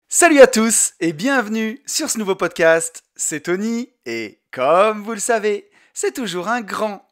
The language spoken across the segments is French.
Salut à tous et bienvenue sur ce nouveau podcast, c'est Tony et comme vous le savez, c'est toujours un grand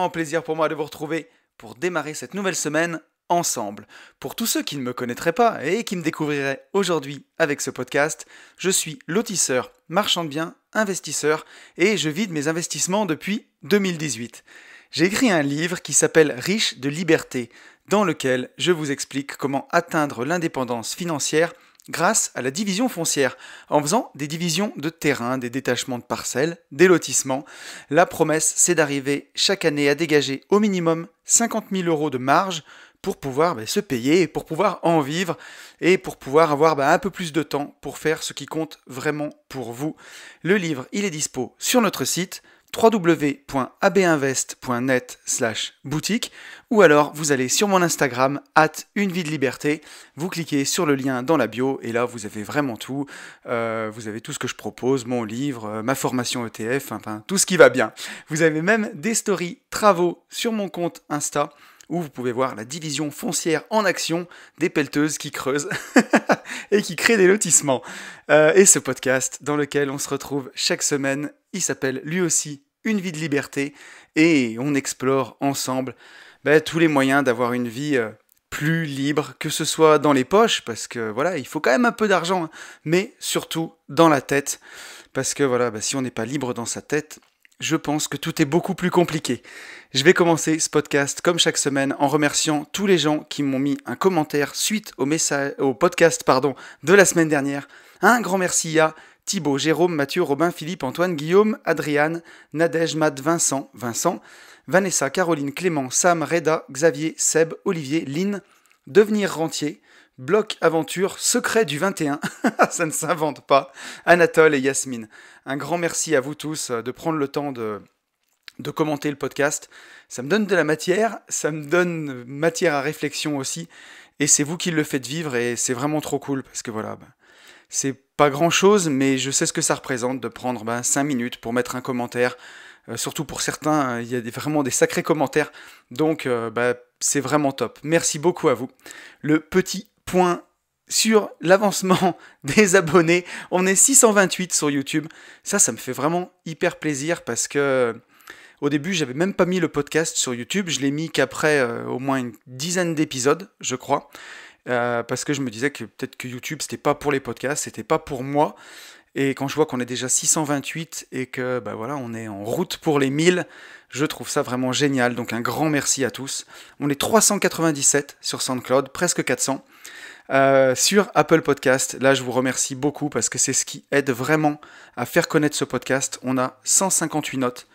plaisir pour moi de vous retrouver pour démarrer cette nouvelle semaine ensemble. Pour tous ceux qui ne me connaîtraient pas et qui me découvriraient aujourd'hui avec ce podcast, je suis lotisseur, marchand de biens, investisseur et je vide mes investissements depuis 2018. J'ai écrit un livre qui s'appelle Riche de liberté, dans lequel je vous explique comment atteindre l'indépendance financière grâce à la division foncière, en faisant des divisions de terrain, des détachements de parcelles, des lotissements. La promesse, c'est d'arriver chaque année à dégager au minimum 50 000 euros de marge pour pouvoir se payer, pour pouvoir en vivre et pour pouvoir avoir un peu plus de temps pour faire ce qui compte vraiment pour vous. Le livre, il est dispo sur notre site www.abinvest.net/boutique ou alors vous allez sur mon Instagram @unevie-de-liberté, vous cliquez sur le lien dans la bio et là vous avez vraiment tout, vous avez tout ce que je propose, mon livre, ma formation ETF, enfin tout ce qui va bien. Vous avez même des stories travaux sur mon compte Insta où vous pouvez voir la division foncière en action des pelleteuses qui creusent et qui créent des lotissements. Et ce podcast dans lequel on se retrouve chaque semaine, il s'appelle lui aussi Une vie de liberté et on explore ensemble tous les moyens d'avoir une vie plus libre, que ce soit dans les poches, parce que voilà, il faut quand même un peu d'argent, mais surtout dans la tête, parce que voilà, si on n'est pas libre dans sa tête, je pense que tout est beaucoup plus compliqué. Je vais commencer ce podcast comme chaque semaine en remerciant tous les gens qui m'ont mis un commentaire suite au podcast de la semaine dernière. Un grand merci à Thibaut, Jérôme, Mathieu, Robin, Philippe, Antoine, Guillaume, Adriane, Nadège, Matt, Vincent, Vanessa, Caroline, Clément, Sam, Reda, Xavier, Seb, Olivier, Lynn, Devenir Rentier, Bloc Aventure, Secret du 21, ça ne s'invente pas, Anatole et Yasmine. Un grand merci à vous tous de prendre le temps de commenter le podcast. Ça me donne de la matière, ça me donne matière à réflexion aussi, et c'est vous qui le faites vivre, et c'est vraiment trop cool, parce que voilà, c'est pas grand chose, mais je sais ce que ça représente de prendre 5 minutes pour mettre un commentaire. Surtout pour certains, il y a vraiment des sacrés commentaires. Donc c'est vraiment top. Merci beaucoup à vous. Le petit point sur l'avancement des abonnés. On est 628 sur YouTube. Ça me fait vraiment hyper plaisir parce que au début, j'avais même pas mis le podcast sur YouTube. Je l'ai mis qu'après au moins une dizaine d'épisodes, je crois. Parce que je me disais que peut-être que YouTube, c'était pas pour les podcasts, c'était pas pour moi. Et quand je vois qu'on est déjà 628 et que voilà, on est en route pour les 1000, je trouve ça vraiment génial. Donc un grand merci à tous. On est 397 sur SoundCloud, presque 400. Sur Apple Podcast, là je vous remercie beaucoup parce que c'est ce qui aide vraiment à faire connaître ce podcast. On a 158 notes.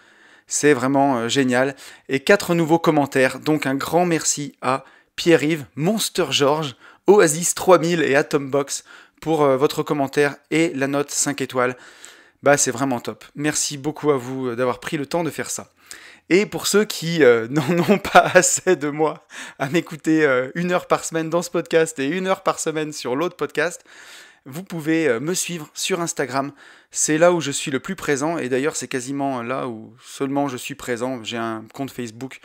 C'est vraiment génial. Et 4 nouveaux commentaires. Donc un grand merci à Pierre-Yves, Monster George, Oasis 3000 et Atombox pour votre commentaire et la note 5 étoiles. C'est vraiment top. Merci beaucoup à vous d'avoir pris le temps de faire ça. Et pour ceux qui n'en ont pas assez de moi à m'écouter 1 heure par semaine dans ce podcast et 1 heure par semaine sur l'autre podcast, vous pouvez me suivre sur Instagram. C'est là où je suis le plus présent et d'ailleurs c'est quasiment là où seulement je suis présent. J'ai un compte Facebook,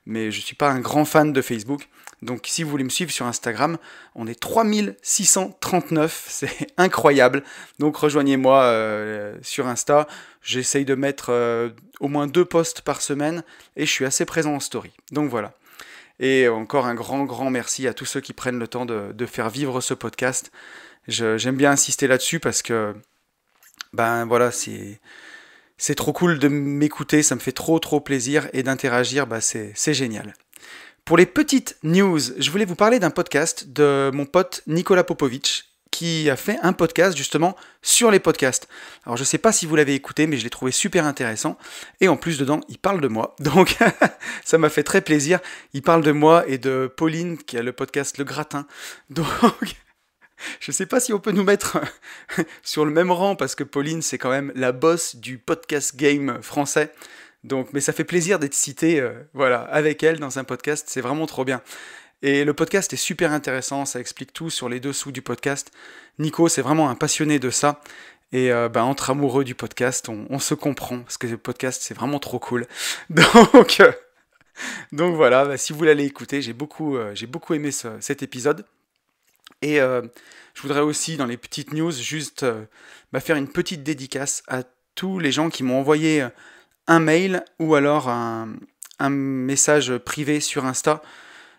mais je ne suis pas un grand fan de Facebook. Donc si vous voulez me suivre sur Instagram, on est 3639, c'est incroyable. Donc rejoignez-moi sur Insta. J'essaye de mettre au moins 2 posts par semaine et je suis assez présent en story. Donc voilà. Et encore un grand merci à tous ceux qui prennent le temps de faire vivre ce podcast. J'aime bien insister là-dessus parce que voilà, c'est trop cool de m'écouter, ça me fait trop plaisir et d'interagir, c'est génial. Pour les petites news, je voulais vous parler d'un podcast de mon pote Nicolas Popovic qui a fait un podcast justement sur les podcasts. Alors je sais pas si vous l'avez écouté, mais je l'ai trouvé super intéressant. Et en plus dedans, il parle de moi. Donc ça m'a fait très plaisir. Il parle de moi et de Pauline qui a le podcast Le Gratin. Donc je sais pas si on peut nous mettre sur le même rang parce que Pauline c'est quand même la boss du podcast game français. Donc, mais ça fait plaisir d'être cité avec elle dans un podcast, c'est vraiment trop bien. Et le podcast est super intéressant, ça explique tout sur les dessous du podcast. Nico, c'est vraiment un passionné de ça. Et entre amoureux du podcast, on se comprend, parce que le podcast, c'est vraiment trop cool. Donc voilà, si vous voulez aller écouter, j'ai beaucoup aimé cet épisode. Et je voudrais aussi, dans les petites news, juste faire une petite dédicace à tous les gens qui m'ont envoyé un mail ou alors un message privé sur Insta.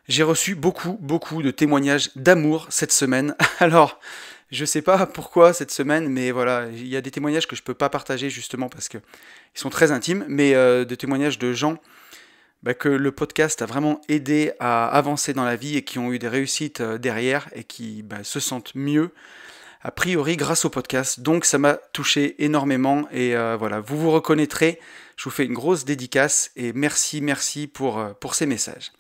J'ai reçu beaucoup de témoignages d'amour cette semaine. Alors, je sais pas pourquoi cette semaine, mais voilà, il y a des témoignages que je peux pas partager justement parce que ils sont très intimes, mais des témoignages de gens que le podcast a vraiment aidé à avancer dans la vie et qui ont eu des réussites derrière et qui se sentent mieux, a priori grâce au podcast. Donc ça m'a touché énormément et voilà, vous vous reconnaîtrez. Je vous fais une grosse dédicace et merci pour ces messages.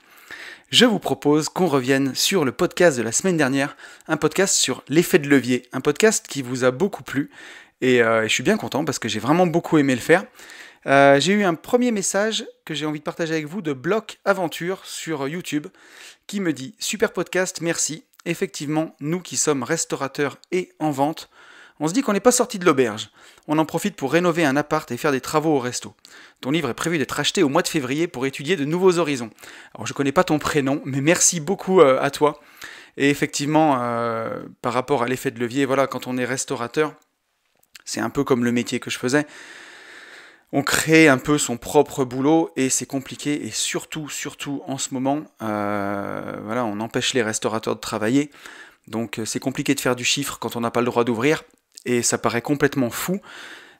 Je vous propose qu'on revienne sur le podcast de la semaine dernière, un podcast sur l'effet de levier, un podcast qui vous a beaucoup plu et je suis bien content parce que j'ai vraiment beaucoup aimé le faire. J'ai eu un premier message que j'ai envie de partager avec vous de Bloc Aventure sur YouTube qui me dit « Super podcast, merci. Effectivement, nous qui sommes restaurateurs et en vente, on se dit qu'on n'est pas sorti de l'auberge. On en profite pour rénover un appart et faire des travaux au resto. Ton livre est prévu d'être acheté au mois de février pour étudier de nouveaux horizons. » Alors je connais pas ton prénom, mais merci beaucoup à toi. Et effectivement, par rapport à l'effet de levier, voilà, quand on est restaurateur, c'est un peu comme le métier que je faisais. On crée un peu son propre boulot et c'est compliqué et surtout en ce moment, voilà, on empêche les restaurateurs de travailler. Donc c'est compliqué de faire du chiffre quand on n'a pas le droit d'ouvrir et ça paraît complètement fou.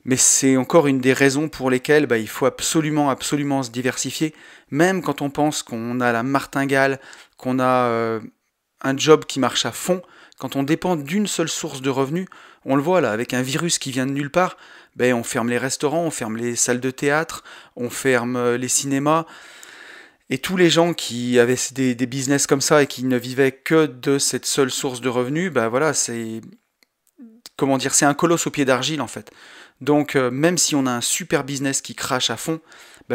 Mais c'est encore une des raisons pour lesquelles il faut absolument se diversifier. Même quand on pense qu'on a la martingale, qu'on a un job qui marche à fond, quand on dépend d'une seule source de revenus, on le voit là, avec un virus qui vient de nulle part, on ferme les restaurants, on ferme les salles de théâtre, on ferme les cinémas. Et tous les gens qui avaient des business comme ça et qui ne vivaient que de cette seule source de revenus, voilà, c'est un colosse au pied d'argile en fait. Donc même si on a un super business qui crache à fond,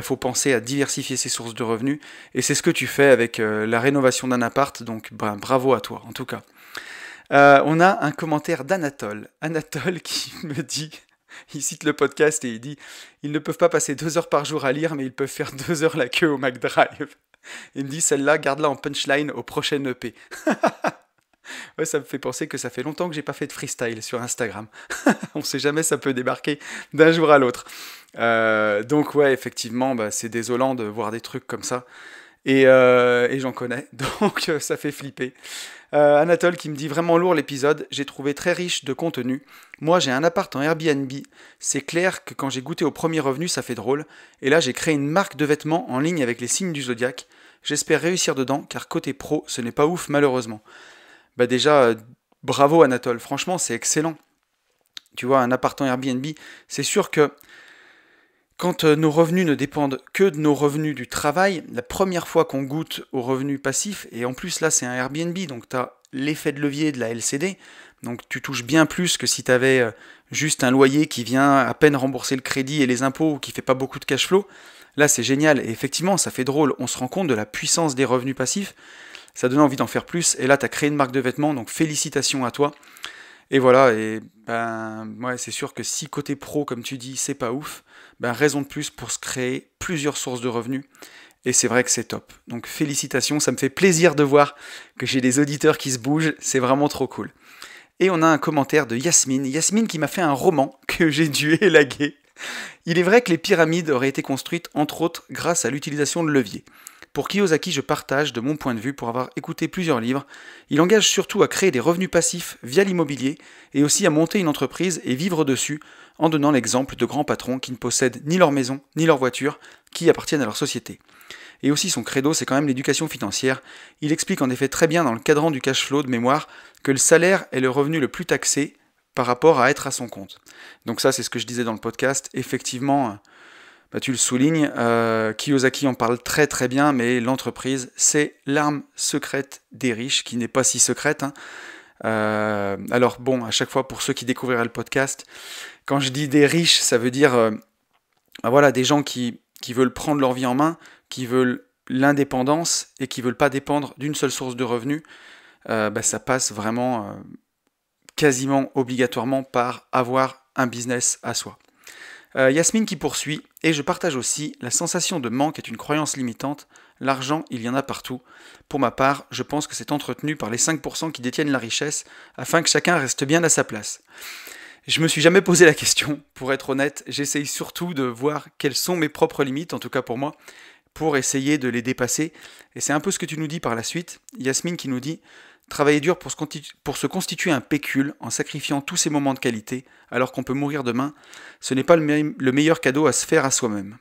faut penser à diversifier ses sources de revenus. Et c'est ce que tu fais avec la rénovation d'un appart, donc bravo à toi en tout cas. On a un commentaire d'Anatole. Anatole qui me dit, il cite le podcast et il dit « Ils ne peuvent pas passer 2 heures par jour à lire, mais ils peuvent faire 2 heures la queue au McDrive. » Il me dit « Celle-là, garde-la en punchline au prochain EP. » Ouais, ça me fait penser que ça fait longtemps que j'ai pas fait de freestyle sur Instagram. On sait jamais, ça peut débarquer d'un jour à l'autre. Donc ouais, effectivement, c'est désolant de voir des trucs comme ça. Et j'en connais, donc ça fait flipper. Anatole qui me dit vraiment lourd l'épisode, j'ai trouvé très riche de contenu. Moi j'ai un appart en Airbnb, c'est clair que quand j'ai goûté au premier revenu ça fait drôle. Et là j'ai créé une marque de vêtements en ligne avec les signes du zodiaque. J'espère réussir dedans car côté pro ce n'est pas ouf malheureusement. Déjà, bravo Anatole, franchement c'est excellent. Tu vois, un appart en Airbnb, c'est sûr que quand nos revenus ne dépendent que de nos revenus du travail, la première fois qu'on goûte aux revenus passifs, et en plus là c'est un Airbnb, donc tu as l'effet de levier de la LCD, donc tu touches bien plus que si tu avais juste un loyer qui vient à peine rembourser le crédit et les impôts, ou qui fait pas beaucoup de cash flow. Là c'est génial, et effectivement ça fait drôle, on se rend compte de la puissance des revenus passifs, ça donne envie d'en faire plus, et là tu as créé une marque de vêtements, donc félicitations à toi. Et voilà, et ouais, c'est sûr que si côté pro, comme tu dis, c'est pas ouf, raison de plus pour se créer plusieurs sources de revenus. Et c'est vrai que c'est top. Donc félicitations, ça me fait plaisir de voir que j'ai des auditeurs qui se bougent, c'est vraiment trop cool. Et on a un commentaire de Yasmine. Yasmine qui m'a fait un roman que j'ai dû élaguer. Il est vrai que les pyramides auraient été construites entre autres grâce à l'utilisation de leviers. Pour Kiyosaki, je partage de mon point de vue pour avoir écouté plusieurs livres. Il engage surtout à créer des revenus passifs via l'immobilier et aussi à monter une entreprise et vivre dessus en donnant l'exemple de grands patrons qui ne possèdent ni leur maison ni leur voiture, qui appartiennent à leur société. Et aussi son credo, c'est quand même l'éducation financière. Il explique en effet très bien dans le cadran du cash flow de mémoire que le salaire est le revenu le plus taxé par rapport à être à son compte. Donc ça, c'est ce que je disais dans le podcast. Effectivement, tu le soulignes, Kiyosaki en parle très très bien, mais l'entreprise, c'est l'arme secrète des riches, qui n'est pas si secrète. Alors bon, à chaque fois, pour ceux qui découvriraient le podcast, quand je dis des riches, ça veut dire voilà, des gens qui veulent prendre leur vie en main, qui veulent l'indépendance et qui veulent pas dépendre d'une seule source de revenus. Ça passe vraiment quasiment obligatoirement par avoir un business à soi. Yasmine qui poursuit, et je partage aussi, la sensation de manque est une croyance limitante, l'argent il y en a partout. Pour ma part, je pense que c'est entretenu par les 5% qui détiennent la richesse, afin que chacun reste bien à sa place. Je me suis jamais posé la question, pour être honnête, j'essaye surtout de voir quelles sont mes propres limites, en tout cas pour moi, pour essayer de les dépasser. Et c'est un peu ce que tu nous dis par la suite. Yasmine qui nous dit travailler dur pour se constituer un pécule en sacrifiant tous ces moments de qualité, alors qu'on peut mourir demain, ce n'est pas le meilleur cadeau à se faire à soi-même.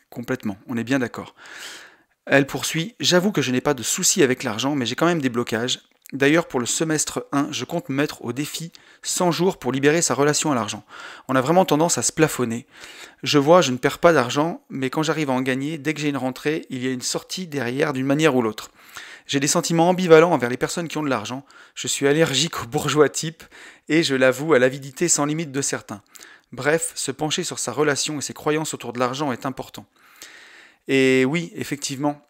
Complètement, on est bien d'accord. Elle poursuit j'avoue que je n'ai pas de soucis avec l'argent, mais j'ai quand même des blocages. D'ailleurs, pour le semestre 1, je compte me mettre au défi 100 jours pour libérer sa relation à l'argent. On a vraiment tendance à se plafonner. Je vois, je ne perds pas d'argent, mais quand j'arrive à en gagner, dès que j'ai une rentrée, il y a une sortie derrière d'une manière ou l'autre. J'ai des sentiments ambivalents envers les personnes qui ont de l'argent. Je suis allergique aux bourgeois types et je l'avoue à l'avidité sans limite de certains. Bref, se pencher sur sa relation et ses croyances autour de l'argent est important. Et oui, effectivement,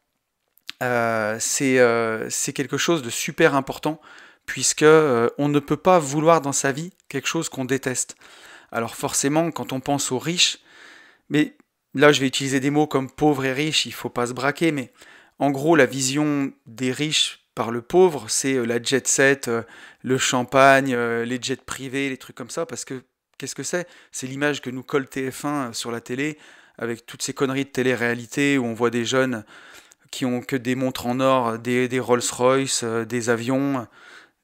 c'est quelque chose de super important puisque on ne peut pas vouloir dans sa vie quelque chose qu'on déteste. Alors forcément, quand on pense aux riches, mais là je vais utiliser des mots comme pauvre et riche, il faut pas se braquer, mais en gros la vision des riches par le pauvre, c'est la jet set, le champagne, les jets privés, les trucs comme ça, parce que qu'est-ce que c'est? C'est l'image que nous colle TF1 sur la télé, avec toutes ces conneries de télé-réalité où on voit des jeunes qui ont que des montres en or, des Rolls-Royce, des avions,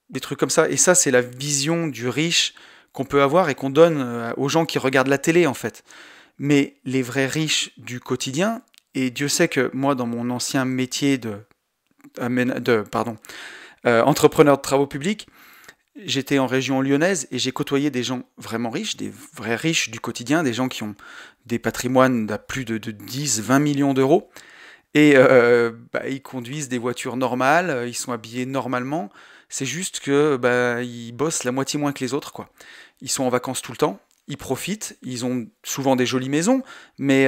des trucs comme ça. Et ça, c'est la vision du riche qu'on peut avoir et qu'on donne aux gens qui regardent la télé, en fait. Mais les vrais riches du quotidien, et Dieu sait que moi, dans mon ancien métier entrepreneur de travaux publics, j'étais en région lyonnaise et j'ai côtoyé des gens vraiment riches, des vrais riches du quotidien, des gens qui ont des patrimoines d'à plus de 10, 20 millions d'euros. Et ils conduisent des voitures normales, ils sont habillés normalement. C'est juste que ils bossent la moitié moins que les autres, quoi. Ils sont en vacances tout le temps, ils profitent, ils ont souvent des jolies maisons, mais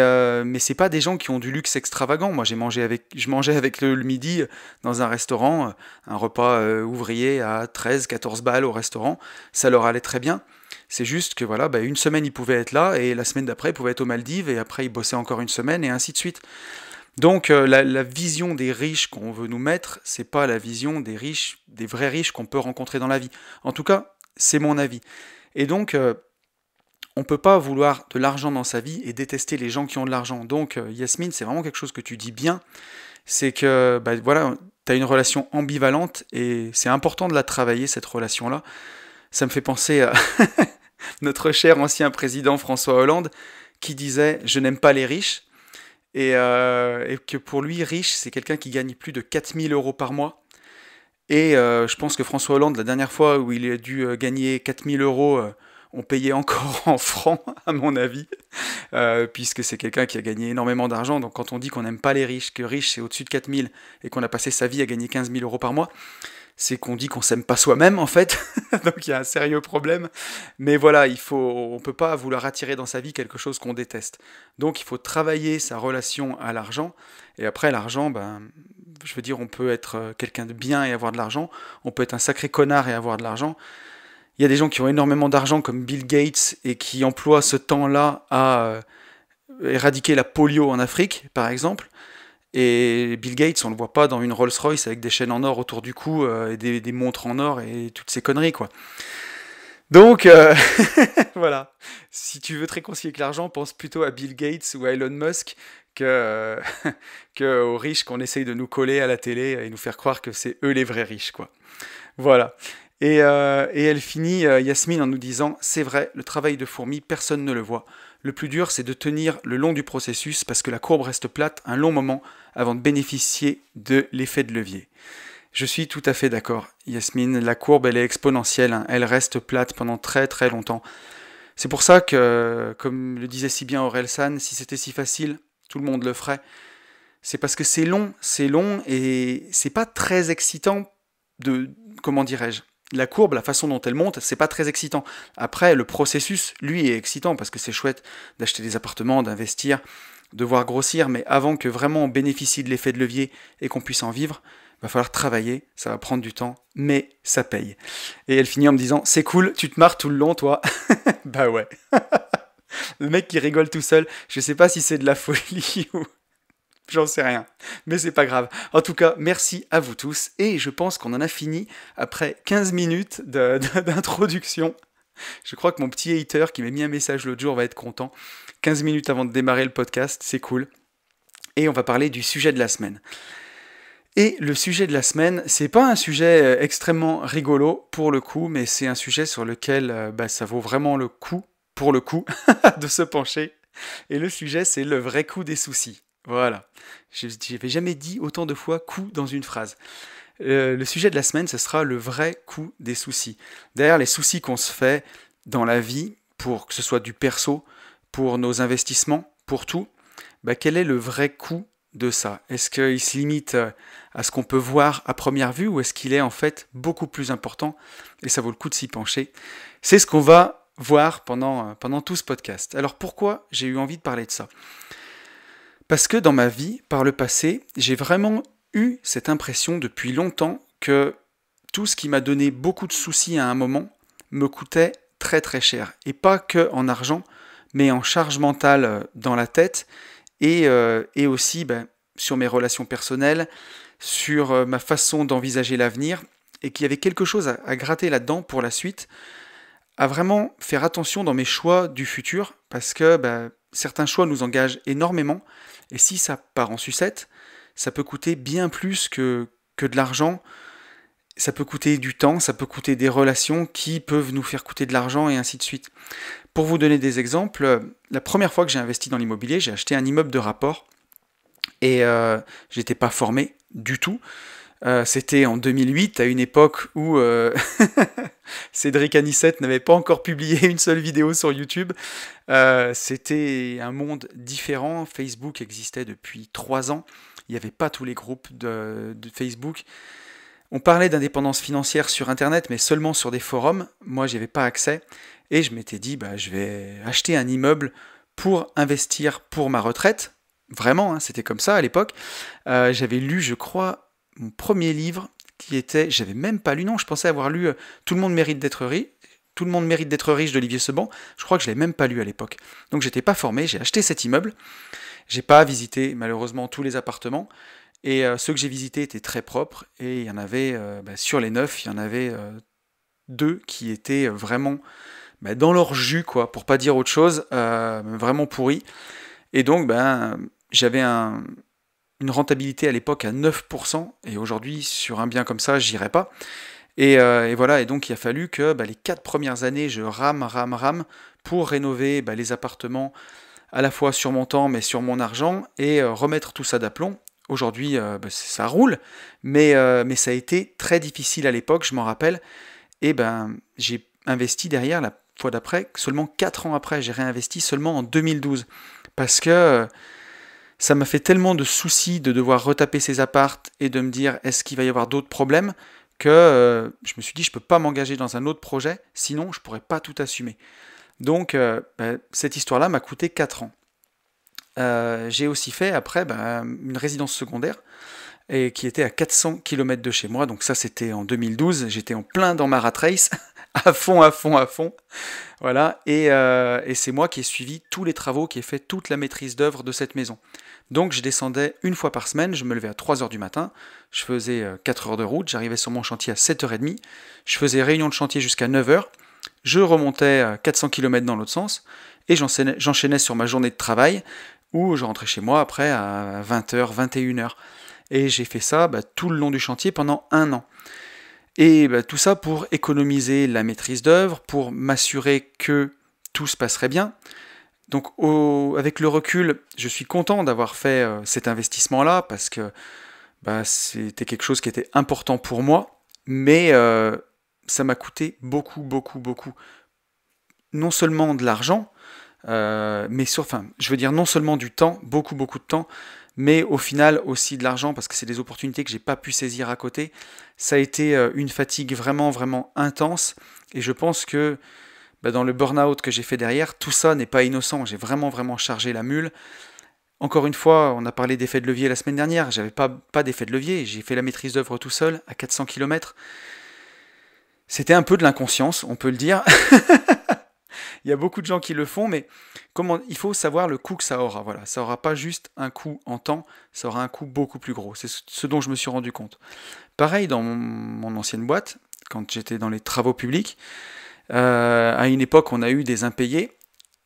c'est pas des gens qui ont du luxe extravagant. Moi, je mangeais avec le midi dans un restaurant, un repas ouvrier à 13, 14 balles au restaurant. Ça leur allait très bien. C'est juste que voilà, une semaine ils pouvaient être là et la semaine d'après ils pouvaient être aux Maldives et après ils bossaient encore une semaine et ainsi de suite. Donc la vision des riches qu'on veut nous mettre, c'est pas la vision des riches, des vrais riches qu'on peut rencontrer dans la vie. En tout cas, c'est mon avis. Et donc on peut pas vouloir de l'argent dans sa vie et détester les gens qui ont de l'argent. Donc Yasmine, c'est vraiment quelque chose que tu dis bien, c'est que voilà, tu as une relation ambivalente et c'est important de la travailler cette relation-là. Ça me fait penser à notre cher ancien président François Hollande qui disait je n'aime pas les riches. Et que pour lui, riche, c'est quelqu'un qui gagne plus de 4000 euros par mois. Et je pense que François Hollande, la dernière fois où il a dû gagner 4000 euros, on payait encore en francs, à mon avis, puisque c'est quelqu'un qui a gagné énormément d'argent. Donc quand on dit qu'on n'aime pas les riches, que riche c'est au-dessus de 4000 et qu'on a passé sa vie à gagner 15 000 euros par mois, c'est qu'on dit qu'on s'aime pas soi-même en fait, donc il y a un sérieux problème. Mais voilà, on peut pas vouloir attirer dans sa vie quelque chose qu'on déteste. Donc il faut travailler sa relation à l'argent. Et après l'argent, je veux dire, on peut être quelqu'un de bien et avoir de l'argent. On peut être un sacré connard et avoir de l'argent. Il y a des gens qui ont énormément d'argent comme Bill Gates et qui emploient ce temps-là à éradiquer la polio en Afrique, par exemple. Et Bill Gates, on le voit pas dans une Rolls-Royce avec des chaînes en or autour du cou et des montres en or et toutes ces conneries, quoi. Donc, voilà. Si tu veux te réconcilier avec l'argent, pense plutôt à Bill Gates ou à Elon Musk que aux riches qu'on essaye de nous coller à la télé et nous faire croire que c'est eux les vrais riches, quoi. Voilà. Et elle finit, Yasmine, en nous disant « C'est vrai, le travail de fourmi, personne ne le voit. Le plus dur, c'est de tenir le long du processus parce que la courbe reste plate un long moment avant de bénéficier de l'effet de levier. » Je suis tout à fait d'accord, Yasmine. La courbe, elle est exponentielle, hein. Elle reste plate pendant très très longtemps. C'est pour ça que, comme le disait si bien Orelsan, si c'était si facile, tout le monde le ferait. C'est parce que c'est long et c'est pas très excitant de, comment dirais-je, la courbe, la façon dont elle monte, c'est pas très excitant. Après, le processus, lui, est excitant parce que c'est chouette d'acheter des appartements, d'investir, de voir grossir, mais avant que vraiment on bénéficie de l'effet de levier et qu'on puisse en vivre, va falloir travailler, ça va prendre du temps, mais ça paye. Et elle finit en me disant, c'est cool, tu te marres tout le long, toi. Bah ouais. Le mec qui rigole tout seul, je sais pas si c'est de la folie ou... J'en sais rien, mais c'est pas grave. En tout cas, merci à vous tous, et je pense qu'on en a fini après 15 minutes d'introduction. Je crois que mon petit hater qui m'a mis un message l'autre jour va être content. 15 minutes avant de démarrer le podcast, c'est cool. Et on va parler du sujet de la semaine. Et le sujet de la semaine, c'est pas un sujet extrêmement rigolo pour le coup, mais c'est un sujet sur lequel ça vaut vraiment le coup, pour le coup, de se pencher. Et le sujet, c'est le vrai coup des soucis. Voilà. Je n'avais jamais dit autant de fois coup dans une phrase. Le sujet de la semaine, ce sera le vrai coût des soucis. Derrière les soucis qu'on se fait dans la vie, pour que ce soit du perso, pour nos investissements, pour tout, quel est le vrai coût de ça? Est-ce qu'il se limite à ce qu'on peut voir à première vue, ou est-ce qu'il est en fait beaucoup plus important et ça vaut le coup de s'y pencher? C'est ce qu'on va voir pendant tout ce podcast. Alors pourquoi j'ai eu envie de parler de ça? Parce que dans ma vie, par le passé, j'ai vraiment eu cette impression depuis longtemps que tout ce qui m'a donné beaucoup de soucis à un moment me coûtait très très cher. Et pas que en argent, mais en charge mentale dans la tête, et aussi sur mes relations personnelles, sur ma façon d'envisager l'avenir, et qu'il y avait quelque chose à gratter là-dedans pour la suite, à vraiment faire attention dans mes choix du futur, parce que certains choix nous engagent énormément, et si ça part en sucette, ça peut coûter bien plus que de l'argent. Ça peut coûter du temps, ça peut coûter des relations qui peuvent nous faire coûter de l'argent, et ainsi de suite. Pour vous donner des exemples, la première fois que j'ai investi dans l'immobilier, j'ai acheté un immeuble de rapport, et j'étais pas formé du tout. C'était en 2008, à une époque où Cédric Anissette n'avait pas encore publié une seule vidéo sur YouTube. C'était un monde différent. Facebook existait depuis 3 ans. Il n'y avait pas tous les groupes de Facebook. On parlait d'indépendance financière sur Internet, mais seulement sur des forums. Moi, j'y avais pas accès. Et je m'étais dit, je vais acheter un immeuble pour investir pour ma retraite. Vraiment, hein, c'était comme ça à l'époque. J'avais lu, je crois, mon premier livre qui était, j'avais même pas lu, non, je pensais avoir lu Tout le monde mérite d'être riche, Tout le monde mérite d'être riche d'Olivier Seban. Je crois que je l'avais même pas lu à l'époque. Donc j'étais pas formé, j'ai acheté cet immeuble. J'ai pas visité malheureusement tous les appartements, et ceux que j'ai visités étaient très propres, et il y en avait sur les 9, il y en avait 2 qui étaient vraiment dans leur jus, quoi, pour pas dire autre chose, vraiment pourris. Et donc j'avais une rentabilité à l'époque à 9%, et aujourd'hui, sur un bien comme ça, j'irais pas. Et voilà, et donc il a fallu que les 4 premières années, je rame pour rénover les appartements, à la fois sur mon temps, mais sur mon argent, et remettre tout ça d'aplomb. Aujourd'hui, ça roule, mais ça a été très difficile à l'époque, je m'en rappelle, et j'ai investi derrière, la fois d'après, seulement 4 ans après, j'ai réinvesti seulement en 2012, parce que ça m'a fait tellement de soucis de devoir retaper ces appartes et de me dire est-ce qu'il va y avoir d'autres problèmes, que je me suis dit je peux pas m'engager dans un autre projet, sinon je pourrais pas tout assumer. Donc cette histoire-là m'a coûté 4 ans. J'ai aussi fait après une résidence secondaire, et qui était à 400 km de chez moi, donc ça c'était en 2012, j'étais en plein dans ma rat race, à fond. Voilà, et c'est moi qui ai suivi tous les travaux, qui ai fait toute la maîtrise d'œuvre de cette maison. Donc je descendais une fois par semaine, je me levais à 3h du matin, je faisais 4 heures de route, j'arrivais sur mon chantier à 7h30, je faisais réunion de chantier jusqu'à 9h, je remontais 400 km dans l'autre sens, et j'enchaînais sur ma journée de travail, où je rentrais chez moi après à 20h, 21h. Et j'ai fait ça tout le long du chantier pendant 1 an. Et tout ça pour économiser la maîtrise d'œuvre, pour m'assurer que tout se passerait bien. Donc avec le recul, je suis content d'avoir fait cet investissement-là, parce que c'était quelque chose qui était important pour moi, mais ça m'a coûté beaucoup. Non seulement de l'argent, mais je veux dire non seulement du temps, beaucoup de temps, mais au final aussi de l'argent, parce que c'est des opportunités que j'ai pas pu saisir à côté. Ça a été une fatigue vraiment intense, et je pense que dans le burn-out que j'ai fait derrière, tout ça n'est pas innocent. J'ai vraiment chargé la mule. Encore une fois, on a parlé d'effet de levier la semaine dernière, j'avais pas d'effet de levier, j'ai fait la maîtrise d'œuvre tout seul, à 400 km. C'était un peu de l'inconscience, on peut le dire. Il y a beaucoup de gens qui le font, mais il faut savoir le coût que ça aura. Voilà, ça aura pas juste un coût en temps, ça aura un coût beaucoup plus gros. C'est ce dont je me suis rendu compte. Pareil dans mon ancienne boîte, quand j'étais dans les travaux publics, à une époque, on a eu des impayés.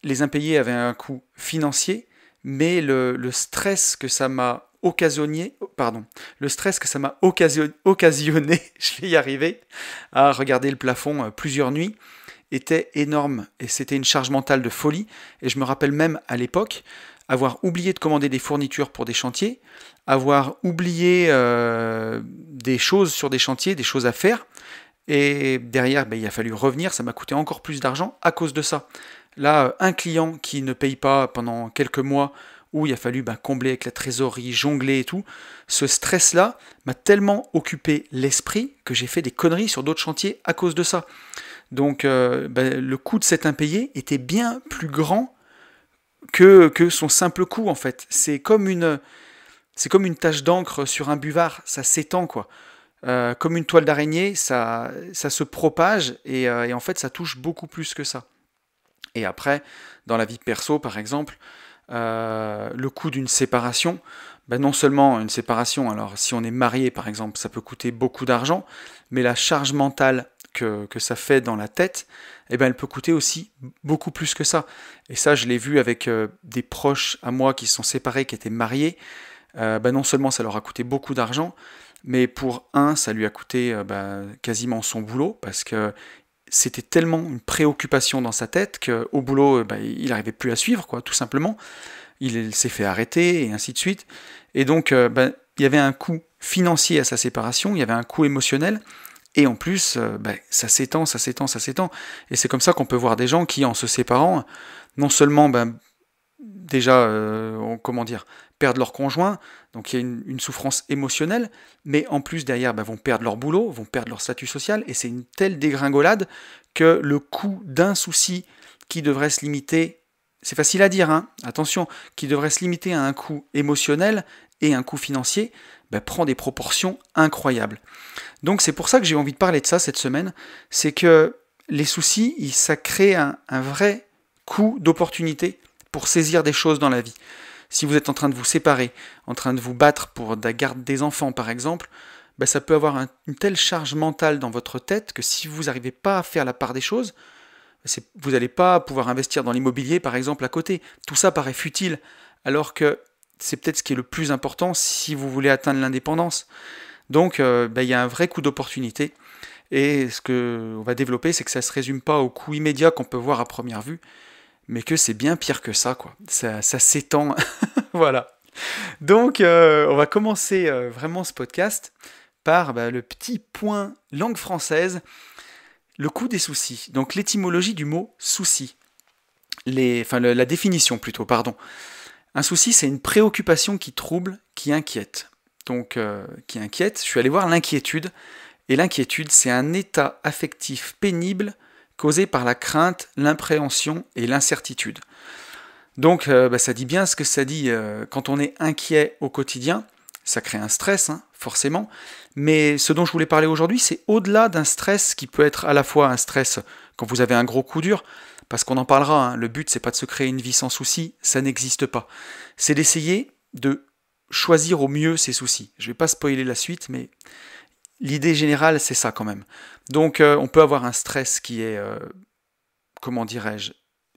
Les impayés avaient un coût financier, mais le stress que ça m'a occasionné, occasionné, je vais y arriver, à regarder le plafond plusieurs nuits, était énorme. Et c'était une charge mentale de folie. Et je me rappelle même à l'époque avoir oublié de commander des fournitures pour des chantiers, avoir oublié des choses sur des chantiers, des choses à faire. Et derrière, il a fallu revenir, ça m'a coûté encore plus d'argent à cause de ça. Là, un client qui ne paye pas pendant quelques mois, où il a fallu combler avec la trésorerie, jongler et tout, ce stress-là m'a tellement occupé l'esprit que j'ai fait des conneries sur d'autres chantiers à cause de ça. Donc le coût de cet impayé était bien plus grand que son simple coût en fait. C'est comme une tache d'encre sur un buvard, ça s'étend quoi. Comme une toile d'araignée, ça se propage et en fait ça touche beaucoup plus que ça. Et après, dans la vie perso par exemple, le coût d'une séparation, non seulement une séparation, alors si on est marié par exemple, ça peut coûter beaucoup d'argent, mais la charge mentale que ça fait dans la tête, elle peut coûter aussi beaucoup plus que ça. Et ça, je l'ai vu avec des proches à moi qui se sont séparés, qui étaient mariés. Non seulement ça leur a coûté beaucoup d'argent, mais pour un, ça lui a coûté quasiment son boulot, parce que c'était tellement une préoccupation dans sa tête qu'au boulot, il n'arrivait plus à suivre, quoi, tout simplement. Il s'est fait arrêter, et ainsi de suite. Et donc, il y avait un coût financier à sa séparation, il y avait un coût émotionnel, et en plus, ça s'étend. Et c'est comme ça qu'on peut voir des gens qui, en se séparant, non seulement déjà, perdent leur conjoint, donc il y a une souffrance émotionnelle, mais en plus derrière vont perdre leur boulot, vont perdre leur statut social, et c'est une telle dégringolade que le coût d'un souci qui devrait se limiter, c'est facile à dire, hein, attention, qui devrait se limiter à un coût émotionnel et un coût financier, prend des proportions incroyables. Donc c'est pour ça que j'ai envie de parler de ça cette semaine, c'est que les soucis, ça crée un vrai coût d'opportunité pour saisir des choses dans la vie. Si vous êtes en train de vous séparer, en train de vous battre pour la garde des enfants par exemple, ça peut avoir une telle charge mentale dans votre tête que si vous n'arrivez pas à faire la part des choses, vous n'allez pas pouvoir investir dans l'immobilier par exemple à côté. Tout ça paraît futile, alors que c'est peut-être ce qui est le plus important si vous voulez atteindre l'indépendance. Donc il y a un vrai coût d'opportunité. Et ce qu'on va développer, c'est que ça ne se résume pas au coût immédiat qu'on peut voir à première vue, mais que c'est bien pire que ça, quoi. Ça s'étend. Voilà. Donc, on va commencer vraiment ce podcast par le petit point langue française, le coût des soucis. Donc, l'étymologie du mot souci. La définition plutôt, pardon. Un souci, c'est une préoccupation qui trouble, qui inquiète. Donc, qui inquiète, je suis allé voir l'inquiétude. Et l'inquiétude, c'est un état affectif pénible causé par la crainte, l'impréhension et l'incertitude. Donc ça dit bien ce que ça dit. Quand on est inquiet au quotidien, ça crée un stress, hein, forcément. Mais ce dont je voulais parler aujourd'hui, c'est au-delà d'un stress qui peut être à la fois un stress quand vous avez un gros coup dur, parce qu'on en parlera, hein, le but c'est pas de se créer une vie sans soucis, ça n'existe pas. C'est d'essayer de choisir au mieux ses soucis. Je vais pas spoiler la suite, mais l'idée générale, c'est ça quand même. Donc on peut avoir un stress qui est,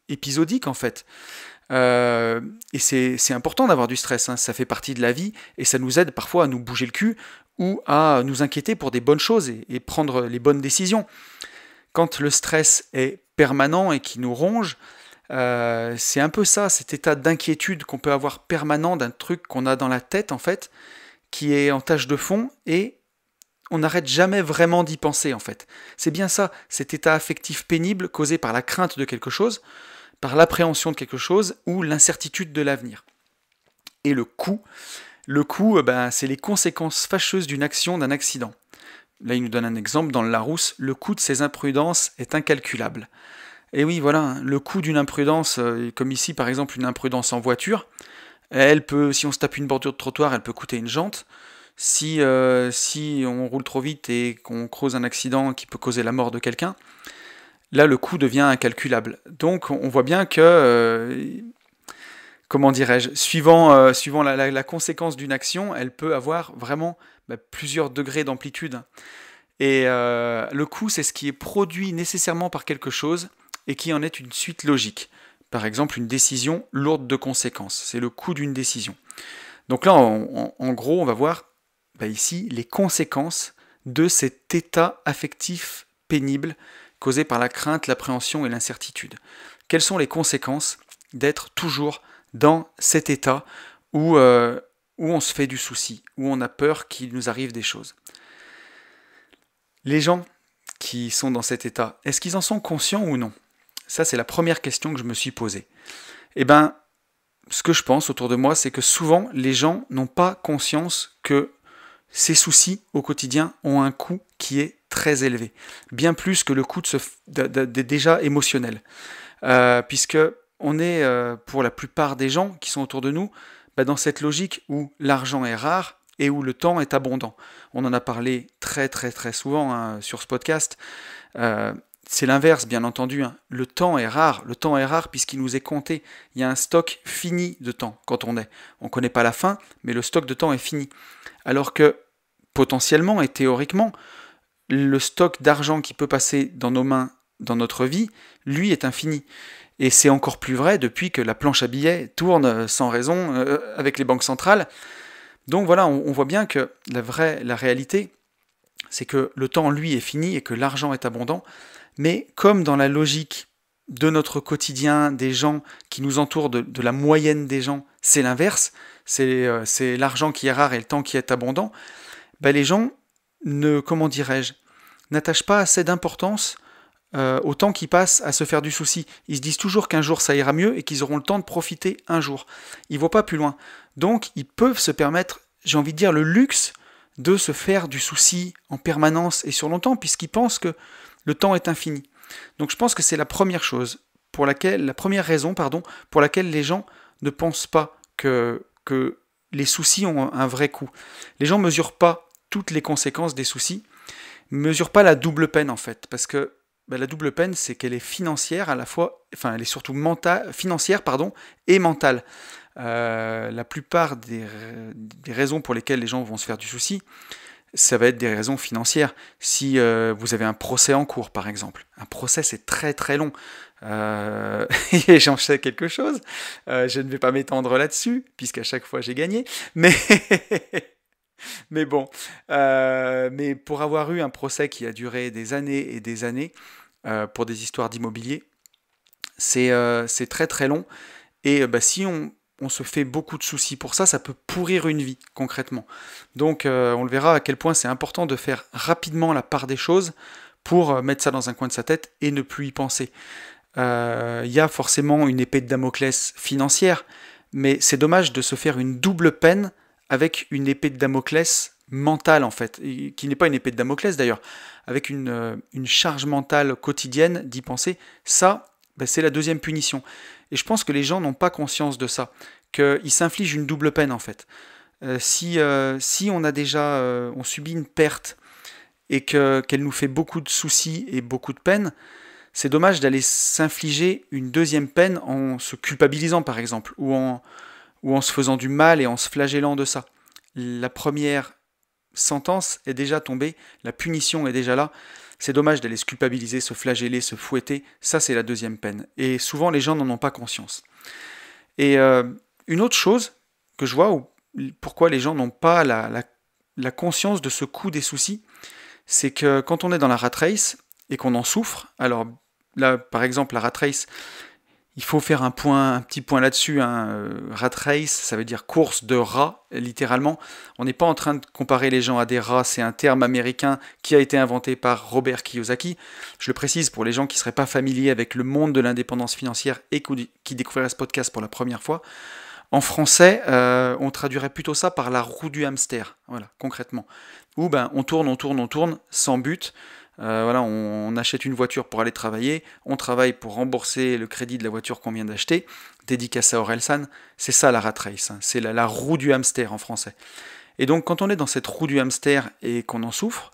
épisodique en fait. Et c'est important d'avoir du stress, hein. Ça fait partie de la vie et ça nous aide parfois à nous bouger le cul ou à nous inquiéter pour des bonnes choses et prendre les bonnes décisions. Quand le stress est permanent et qui nous ronge, c'est un peu ça, cet état d'inquiétude qu'on peut avoir permanent d'un truc qu'on a dans la tête en fait, qui est en tâche de fond et on n'arrête jamais vraiment d'y penser en fait. C'est bien ça, cet état affectif pénible causé par la crainte de quelque chose, par l'appréhension de quelque chose ou l'incertitude de l'avenir. Et le coût, c'est les conséquences fâcheuses d'une action, d'un accident. Là, il nous donne un exemple dans le Larousse, le coût de ces imprudences est incalculable. Et oui, voilà, hein, le coût d'une imprudence, comme ici par exemple une imprudence en voiture, elle peut, si on se tape une bordure de trottoir, elle peut coûter une jante. Si on roule trop vite et qu'on cause un accident qui peut causer la mort de quelqu'un, là le coût devient incalculable. Donc on voit bien que, comment dirais-je, suivant la conséquence d'une action, elle peut avoir vraiment plusieurs degrés d'amplitude. Et le coût, c'est ce qui est produit nécessairement par quelque chose et qui en est une suite logique. Par exemple, une décision lourde de conséquences, c'est le coût d'une décision. Donc là, en gros, on va voir ici les conséquences de cet état affectif pénible causé par la crainte, l'appréhension et l'incertitude. Quelles sont les conséquences d'être toujours dans cet état où on se fait du souci, où on a peur qu'il nous arrive des choses? Les gens qui sont dans cet état, est-ce qu'ils en sont conscients ou non? Ça, c'est la première question que je me suis posée. Eh bien, ce que je pense autour de moi, c'est que souvent, les gens n'ont pas conscience que ces soucis au quotidien ont un coût qui est très élevé, bien plus que le coût déjà émotionnel. Puisque on est, pour la plupart des gens qui sont autour de nous, dans cette logique où l'argent est rare et où le temps est abondant. On en a parlé très très très souvent sur ce podcast. C'est l'inverse, bien entendu. Le temps est rare. Le temps est rare puisqu'il nous est compté. Il y a un stock fini de temps quand on est. On ne connaît pas la fin, mais le stock de temps est fini. Alors que, potentiellement et théoriquement, le stock d'argent qui peut passer dans nos mains, dans notre vie, lui est infini. Et c'est encore plus vrai depuis que la planche à billets tourne sans raison avec les banques centrales. Donc voilà, on voit bien que la réalité, c'est que le temps, lui, est fini et que l'argent est abondant. Mais comme dans la logique de notre quotidien, des gens qui nous entourent, de la moyenne des gens, c'est l'inverse, c'est l'argent qui est rare et le temps qui est abondant, les gens n'attachent pas assez d'importance au temps qui passe à se faire du souci. Ils se disent toujours qu'un jour ça ira mieux et qu'ils auront le temps de profiter un jour. Ils ne voient pas plus loin. Donc ils peuvent se permettre, j'ai envie de dire, le luxe de se faire du souci en permanence et sur longtemps, puisqu'ils pensent que le temps est infini. Donc je pense que c'est la première raison pour laquelle les gens ne pensent pas que les soucis ont un vrai coût. Les gens ne mesurent pas toutes les conséquences des soucis, ne mesurent pas la double peine en fait, parce que la double peine, c'est qu'elle est financière à la fois, elle est surtout financière et mentale. La plupart des raisons pour lesquelles les gens vont se faire du souci, ça va être des raisons financières. Si vous avez un procès en cours, par exemple, un procès c'est très très long, et j'en sais quelque chose, je ne vais pas m'étendre là-dessus, puisqu'à chaque fois j'ai gagné, mais bon, mais pour avoir eu un procès qui a duré des années et des années, pour des histoires d'immobilier, c'est très très long, et si on se fait beaucoup de soucis pour ça, ça peut pourrir une vie, concrètement. Donc on le verra à quel point c'est important de faire rapidement la part des choses pour mettre ça dans un coin de sa tête et ne plus y penser. Il y a forcément une épée de Damoclès financière, mais c'est dommage de se faire une double peine avec une épée de Damoclès mentale, en fait, qui n'est pas une épée de Damoclès d'ailleurs, avec une charge mentale quotidienne d'y penser. Ça, c'est la deuxième punition. Et je pense que les gens n'ont pas conscience de ça, qu'ils s'infligent une double peine en fait. Si on subit une perte et qu'elle nous fait beaucoup de soucis et beaucoup de peine, c'est dommage d'aller s'infliger une deuxième peine en se culpabilisant par exemple, ou en se faisant du mal et en se flagellant de ça. La première sentence est déjà tombée, la punition est déjà là. C'est dommage d'aller se culpabiliser, se flageller, se fouetter. Ça, c'est la deuxième peine. Et souvent, les gens n'en ont pas conscience. Et une autre chose que je vois, pourquoi les gens n'ont pas la conscience de ce coût des soucis, c'est que quand on est dans la rat race et qu'on en souffre, alors là, par exemple, la rat race, il faut faire un petit point là-dessus. Rat race, ça veut dire course de rats, littéralement. On n'est pas en train de comparer les gens à des rats, c'est un terme américain qui a été inventé par Robert Kiyosaki. Je le précise pour les gens qui ne seraient pas familiers avec le monde de l'indépendance financière et qui découvriraient ce podcast pour la première fois. En français, on traduirait plutôt ça par la roue du hamster, voilà, concrètement. Où on tourne, sans but. On achète une voiture pour aller travailler, on travaille pour rembourser le crédit de la voiture qu'on vient d'acheter, dédicace à Orelsan, c'est ça la rat race, c'est la roue du hamster en français. Et donc quand on est dans cette roue du hamster et qu'on en souffre,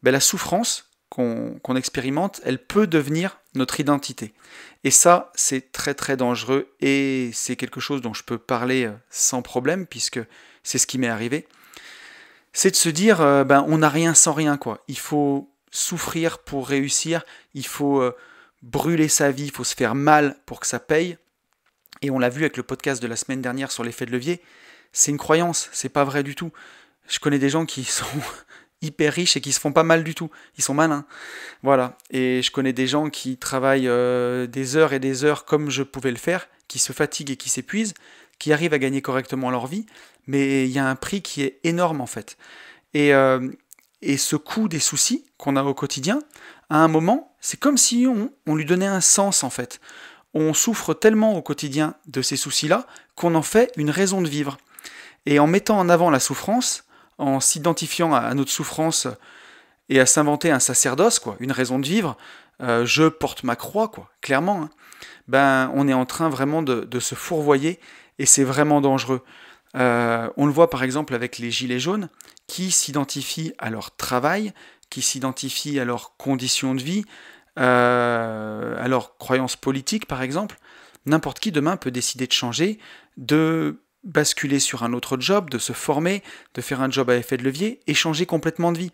la souffrance qu'on expérimente, elle peut devenir notre identité. Et ça, c'est très très dangereux et c'est quelque chose dont je peux parler sans problème puisque c'est ce qui m'est arrivé. C'est de se dire, on n'a rien sans rien, quoi. Il faut souffrir pour réussir, il faut brûler sa vie, il faut se faire mal pour que ça paye. Et on l'a vu avec le podcast de la semaine dernière sur l'effet de levier, c'est une croyance, c'est pas vrai du tout. Je connais des gens qui sont hyper riches et qui se font pas mal du tout. Ils sont malins. Voilà. Et je connais des gens qui travaillent des heures et des heures comme je pouvais le faire, qui se fatiguent et qui s'épuisent, qui arrivent à gagner correctement leur vie, mais il y a un prix qui est énorme en fait. Et ce coût des soucis qu'on a au quotidien, à un moment, c'est comme si on lui donnait un sens en fait. On souffre tellement au quotidien de ces soucis-là qu'on en fait une raison de vivre. Et en mettant en avant la souffrance, en s'identifiant à notre souffrance et à s'inventer un sacerdoce, quoi, une raison de vivre, je porte ma croix, quoi, clairement, hein, on est en train vraiment de se fourvoyer et c'est vraiment dangereux. On le voit par exemple avec les gilets jaunes qui s'identifient à leur travail, qui s'identifient à leurs conditions de vie, à leurs croyances politiques par exemple. N'importe qui demain peut décider de changer, de basculer sur un autre job, de se former, de faire un job à effet de levier et changer complètement de vie.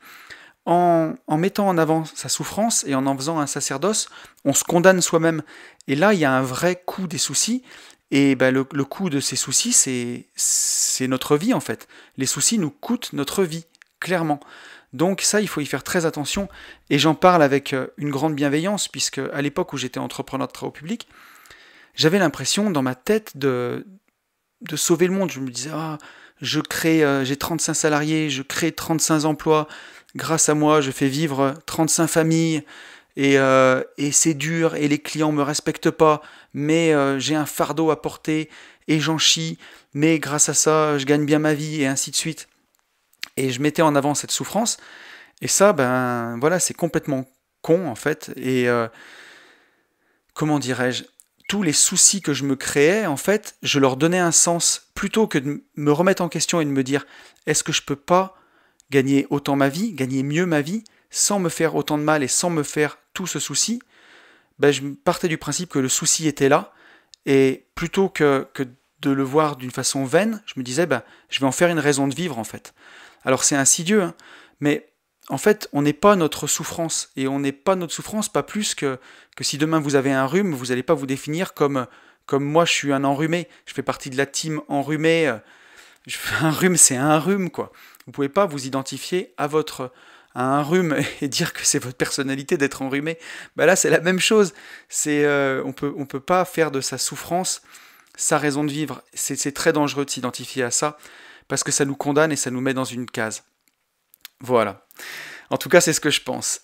En mettant en avant sa souffrance et en faisant un sacerdoce, on se condamne soi-même. Et là, il y a un vrai coût des soucis. Et le coût de ces soucis, c'est notre vie en fait. Les soucis nous coûtent notre vie, clairement. Donc ça, il faut y faire très attention. Et j'en parle avec une grande bienveillance, puisque à l'époque où j'étais entrepreneur de travaux publics, j'avais l'impression dans ma tête de sauver le monde. Je me disais, j'ai 35 salariés, je crée 35 emplois, grâce à moi, je fais vivre 35 familles, et c'est dur, et les clients me respectent pas, mais j'ai un fardeau à porter, et j'en chie, mais grâce à ça, je gagne bien ma vie, et ainsi de suite. Et je mettais en avant cette souffrance, et ça, voilà, c'est complètement con, en fait, et comment dirais-je, tous les soucis que je me créais, en fait, je leur donnais un sens, plutôt que de me remettre en question et de me dire, est-ce que je peux pas gagner autant ma vie, gagner mieux ma vie, sans me faire autant de mal et sans me faire tout ce souci, je partais du principe que le souci était là, et plutôt que de le voir d'une façon vaine, je me disais, je vais en faire une raison de vivre, en fait. Alors c'est insidieux, hein, mais en fait, on n'est pas notre souffrance, et on n'est pas notre souffrance pas plus que si demain vous avez un rhume, vous n'allez pas vous définir comme moi je suis un enrhumé, je fais partie de la team enrhumé, un rhume c'est un rhume, quoi. Vous pouvez pas vous identifier à un rhume et dire que c'est votre personnalité d'être enrhumé. Là c'est la même chose, on peut pas faire de sa souffrance sa raison de vivre, c'est très dangereux de s'identifier à ça, parce que ça nous condamne et ça nous met dans une case. Voilà. En tout cas, c'est ce que je pense.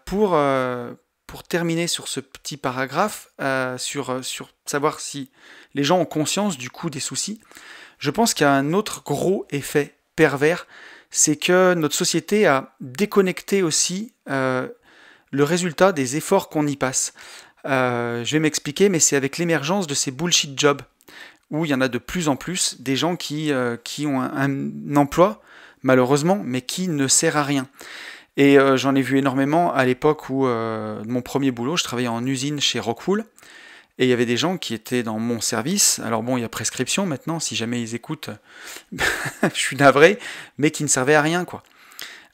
Pour terminer sur ce petit paragraphe, sur savoir si les gens ont conscience du coût des soucis, je pense qu'il y a un autre gros effet pervers, c'est que notre société a déconnecté aussi le résultat des efforts qu'on y passe. Je vais m'expliquer, mais c'est avec l'émergence de ces bullshit jobs, où il y en a de plus en plus des gens qui ont un emploi, malheureusement, mais qui ne sert à rien. Et j'en ai vu énormément à l'époque où, mon premier boulot, je travaillais en usine chez Rockwool, et il y avait des gens qui étaient dans mon service, alors bon, il y a prescription maintenant, si jamais ils écoutent, je suis navré, mais qui ne servaient à rien, quoi.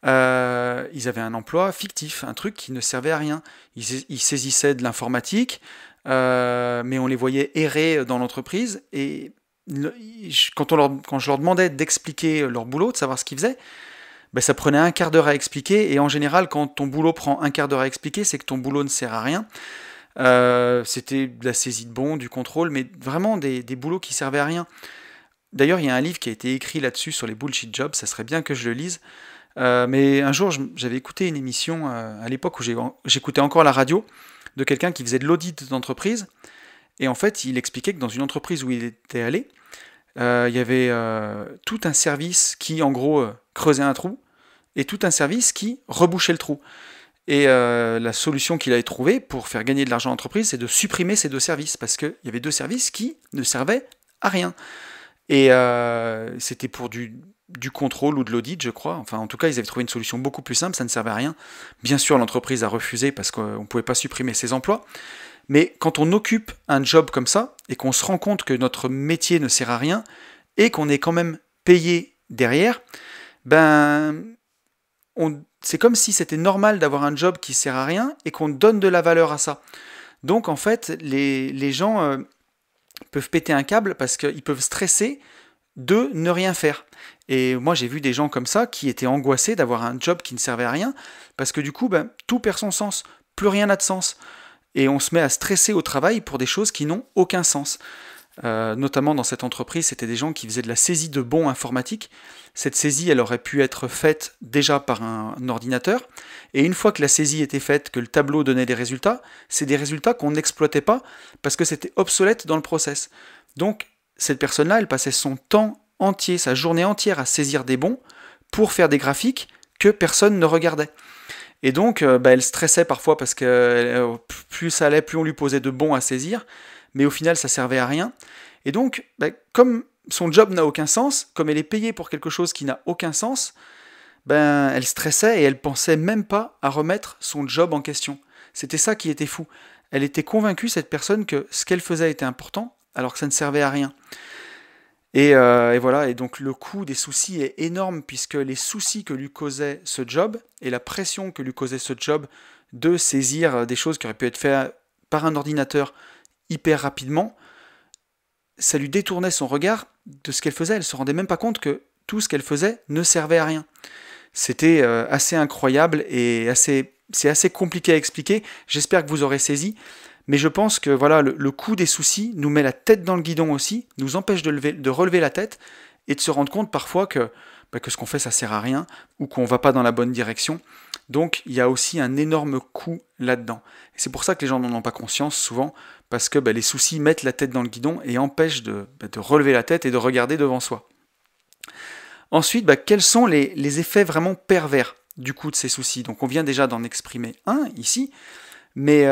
Ils avaient un emploi fictif, un truc qui ne servait à rien. Ils saisissaient de l'informatique, mais on les voyait errer dans l'entreprise, et quand je leur demandais d'expliquer leur boulot, de savoir ce qu'ils faisaient, ça prenait un quart d'heure à expliquer, et en général, quand ton boulot prend un quart d'heure à expliquer, c'est que ton boulot ne sert à rien. C'était de la saisie de bons, du contrôle, mais vraiment des boulots qui servaient à rien. D'ailleurs, il y a un livre qui a été écrit là-dessus, sur les bullshit jobs, ça serait bien que je le lise. Mais un jour, j'avais écouté une émission, à l'époque où j'écoutais encore la radio, de quelqu'un qui faisait de l'audit d'entreprise, et en fait, il expliquait que dans une entreprise où il était allé, il y avait tout un service qui, en gros, creusait un trou, et tout un service qui rebouchait le trou. Et la solution qu'il avait trouvée pour faire gagner de l'argent à l'entreprise, c'est de supprimer ces deux services, parce qu'il y avait deux services qui ne servaient à rien. Et c'était pour du du contrôle ou de l'audit, je crois. Enfin, en tout cas, ils avaient trouvé une solution beaucoup plus simple, ça ne servait à rien. Bien sûr, l'entreprise a refusé parce qu'on ne pouvait pas supprimer ses emplois. Mais quand on occupe un job comme ça, et qu'on se rend compte que notre métier ne sert à rien, et qu'on est quand même payé derrière, ben, c'est comme si c'était normal d'avoir un job qui sert à rien, et qu'on donne de la valeur à ça. Donc en fait, les gens peuvent péter un câble parce qu'ils peuvent stresser de ne rien faire. Et moi j'ai vu des gens comme ça qui étaient angoissés d'avoir un job qui ne servait à rien, parce que du coup, ben, tout perd son sens, plus rien n'a de sens. Et on se met à stresser au travail pour des choses qui n'ont aucun sens. Notamment dans cette entreprise, c'était des gens qui faisaient de la saisie de bons informatiques. Cette saisie, elle aurait pu être faite déjà par un ordinateur, et une fois que la saisie était faite, que le tableau donnait des résultats, c'est des résultats qu'on n'exploitait pas parce que c'était obsolète dans le process. Donc cette personne-là, elle passait son temps entier, sa journée entière à saisir des bons pour faire des graphiques que personne ne regardait. Et donc, elle stressait parfois parce que plus ça allait, plus on lui posait de bons à saisir, mais au final, ça servait à rien. Et donc, comme son job n'a aucun sens, comme elle est payée pour quelque chose qui n'a aucun sens, elle stressait et elle pensait même pas à remettre son job en question. C'était ça qui était fou. Elle était convaincue, cette personne, que ce qu'elle faisait était important, alors que ça ne servait à rien. Et voilà, et donc le coût des soucis est énorme puisque les soucis que lui causait ce job et la pression que lui causait ce job de saisir des choses qui auraient pu être faites par un ordinateur hyper rapidement, ça lui détournait son regard de ce qu'elle faisait. Elle ne se rendait même pas compte que tout ce qu'elle faisait ne servait à rien. C'était assez incroyable et c'est assez compliqué à expliquer. J'espère que vous aurez saisi. Mais je pense que voilà, le coût des soucis nous met la tête dans le guidon aussi, nous empêche de relever la tête et de se rendre compte parfois que ce qu'on fait ça sert à rien ou qu'on va pas dans la bonne direction. Donc il y a aussi un énorme coût là-dedans. Et c'est pour ça que les gens n'en ont pas conscience souvent, parce que les soucis mettent la tête dans le guidon et empêchent de relever la tête et de regarder devant soi. Ensuite, quels sont les effets vraiment pervers du coût de ces soucis? Donc on vient déjà d'en exprimer un ici, mais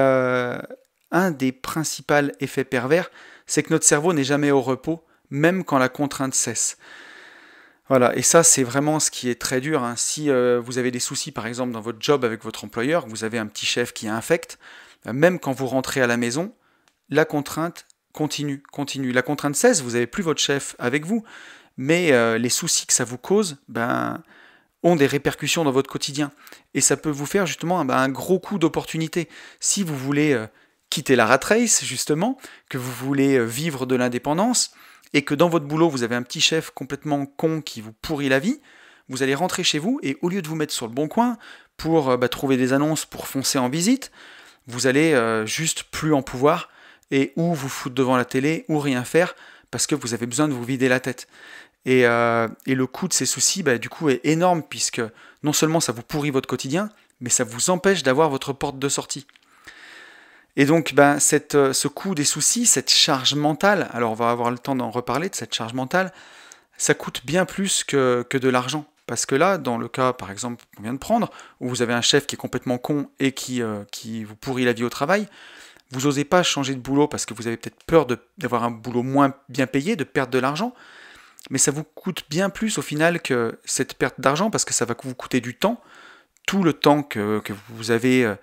un des principaux effets pervers, c'est que notre cerveau n'est jamais au repos, même quand la contrainte cesse. Voilà, et ça c'est vraiment ce qui est très dur. Si vous avez des soucis par exemple dans votre job avec votre employeur, vous avez un petit chef qui est infect, même quand vous rentrez à la maison, la contrainte continue. La contrainte cesse, vous n'avez plus votre chef avec vous, mais les soucis que ça vous cause ont des répercussions dans votre quotidien. Et ça peut vous faire justement un gros coup d'opportunité. Si vous voulez quitter la rat race, justement, que vous voulez vivre de l'indépendance, et que dans votre boulot, vous avez un petit chef complètement con qui vous pourrit la vie, vous allez rentrer chez vous, et au lieu de vous mettre sur le bon coin pour trouver des annonces pour foncer en visite, vous allez juste plus en pouvoir, et ou vous foutre devant la télé, ou rien faire, parce que vous avez besoin de vous vider la tête. Et le coût de ces soucis, du coup, est énorme, puisque non seulement ça vous pourrit votre quotidien, mais ça vous empêche d'avoir votre porte de sortie. Et donc, ce coût des soucis, cette charge mentale, alors on va avoir le temps d'en reparler de cette charge mentale, ça coûte bien plus que de l'argent. Parce que là, dans le cas, par exemple, qu'on vient de prendre, où vous avez un chef qui est complètement con et qui vous pourrit la vie au travail, vous n'osez pas changer de boulot parce que vous avez peut-être peur d'avoir un boulot moins bien payé, de perdre de l'argent, mais ça vous coûte bien plus au final que cette perte d'argent, parce que ça va vous coûter du temps, tout le temps que vous avez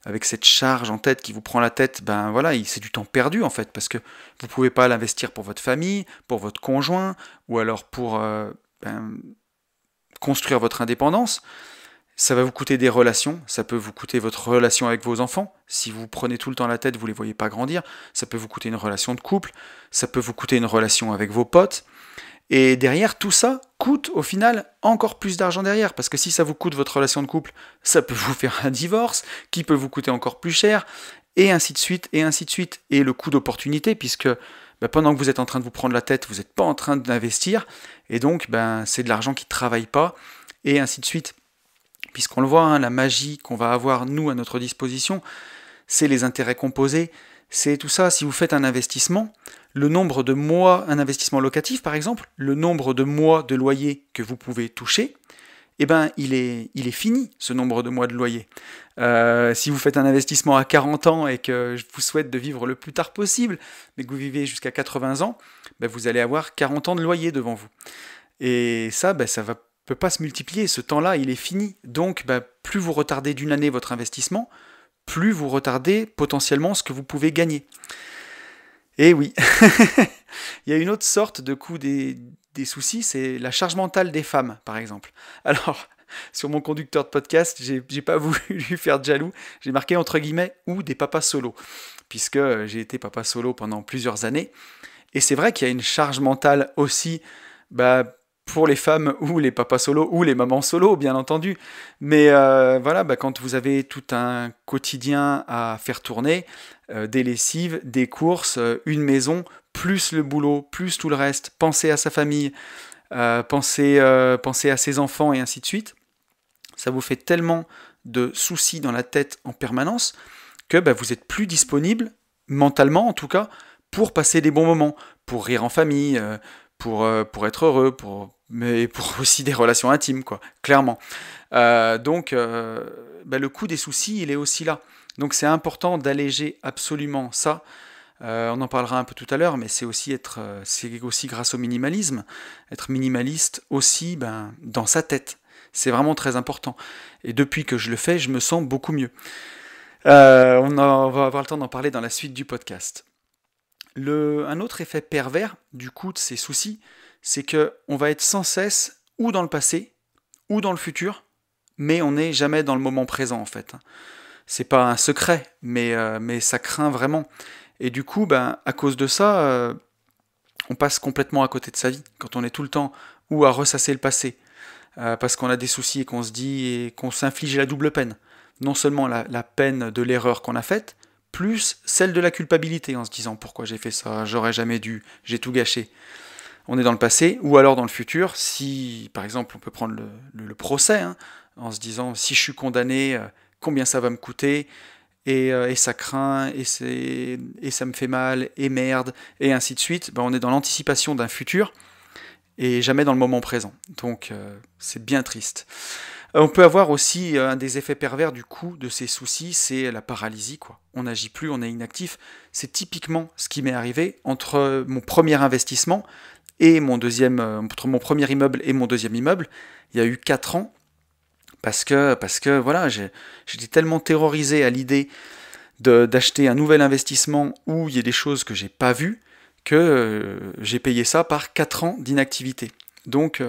avec cette charge en tête qui vous prend la tête, c'est du temps perdu en fait, parce que vous ne pouvez pas l'investir pour votre famille, pour votre conjoint, ou alors pour construire votre indépendance. Ça va vous coûter des relations, ça peut vous coûter votre relation avec vos enfants. Si vous prenez tout le temps la tête, vous ne les voyez pas grandir. Ça peut vous coûter une relation de couple, ça peut vous coûter une relation avec vos potes. Et derrière, tout ça coûte au final encore plus d'argent derrière. Parce que si ça vous coûte votre relation de couple, ça peut vous faire un divorce, qui peut vous coûter encore plus cher, et ainsi de suite, et ainsi de suite. Et le coût d'opportunité, puisque pendant que vous êtes en train de vous prendre la tête, vous n'êtes pas en train d'investir, et donc c'est de l'argent qui ne travaille pas, et ainsi de suite. Puisqu'on le voit, la magie qu'on va avoir, nous, à notre disposition, c'est les intérêts composés, c'est tout ça. Si vous faites un investissement, le nombre de mois, un investissement locatif par exemple, le nombre de mois de loyer que vous pouvez toucher, il est fini, ce nombre de mois de loyer. Si vous faites un investissement à 40 ans et que je vous souhaite de vivre le plus tard possible, mais que vous vivez jusqu'à 80 ans, vous allez avoir 40 ans de loyer devant vous. Et ça, peut pas se multiplier. Ce temps-là, il est fini. Donc, plus vous retardez d'une année votre investissement, plus vous retardez potentiellement ce que vous pouvez gagner. Et oui, il y a une autre sorte de coût des soucis, c'est la charge mentale des femmes, par exemple. Alors, sur mon conducteur de podcast, j'ai pas voulu lui faire de jaloux, j'ai marqué entre guillemets ou des papas solo, puisque j'ai été papa solo pendant plusieurs années. Et c'est vrai qu'il y a une charge mentale aussi, pour les femmes ou les papas solo ou les mamans solo, bien entendu. Mais voilà, quand vous avez tout un quotidien à faire tourner, des lessives, des courses, une maison, plus le boulot, plus tout le reste, penser à sa famille, penser à ses enfants et ainsi de suite, ça vous fait tellement de soucis dans la tête en permanence que vous n'êtes plus disponible, mentalement en tout cas, pour passer des bons moments, pour rire en famille, pour être heureux, mais pour aussi des relations intimes, quoi, clairement. Donc, le coût des soucis, il est aussi là. Donc c'est important d'alléger absolument ça. On en parlera un peu tout à l'heure, mais c'est aussi grâce au minimalisme, être minimaliste aussi dans sa tête. C'est vraiment très important. Et depuis que je le fais, je me sens beaucoup mieux. On va avoir le temps d'en parler dans la suite du podcast. Un autre effet pervers du coup de ces soucis, c'est qu'on va être sans cesse ou dans le passé ou dans le futur, mais on n'est jamais dans le moment présent en fait. C'est pas un secret, mais ça craint vraiment. Et du coup, à cause de ça, on passe complètement à côté de sa vie quand on est tout le temps ou à ressasser le passé, parce qu'on a des soucis et qu'on se dit et qu'on s'inflige la double peine. Non seulement la peine de l'erreur qu'on a faite, plus celle de la culpabilité en se disant pourquoi j'ai fait ça, j'aurais jamais dû, j'ai tout gâché. On est dans le passé, ou alors dans le futur, si par exemple on peut prendre le procès, en se disant si je suis condamné, combien ça va me coûter, et ça craint, et ça me fait mal, et merde, et ainsi de suite. On est dans l'anticipation d'un futur, et jamais dans le moment présent. Donc c'est bien triste. On peut avoir aussi un des effets pervers du coup de ces soucis, c'est la paralysie, quoi. On n'agit plus, on est inactif. C'est typiquement ce qui m'est arrivé entre mon premier investissement et entre mon premier immeuble et mon deuxième immeuble. Il y a eu 4 ans, parce que voilà, j'étais tellement terrorisé à l'idée d'acheter un nouvel investissement où il y a des choses que j'ai pas vues, que j'ai payé ça par 4 ans d'inactivité. Donc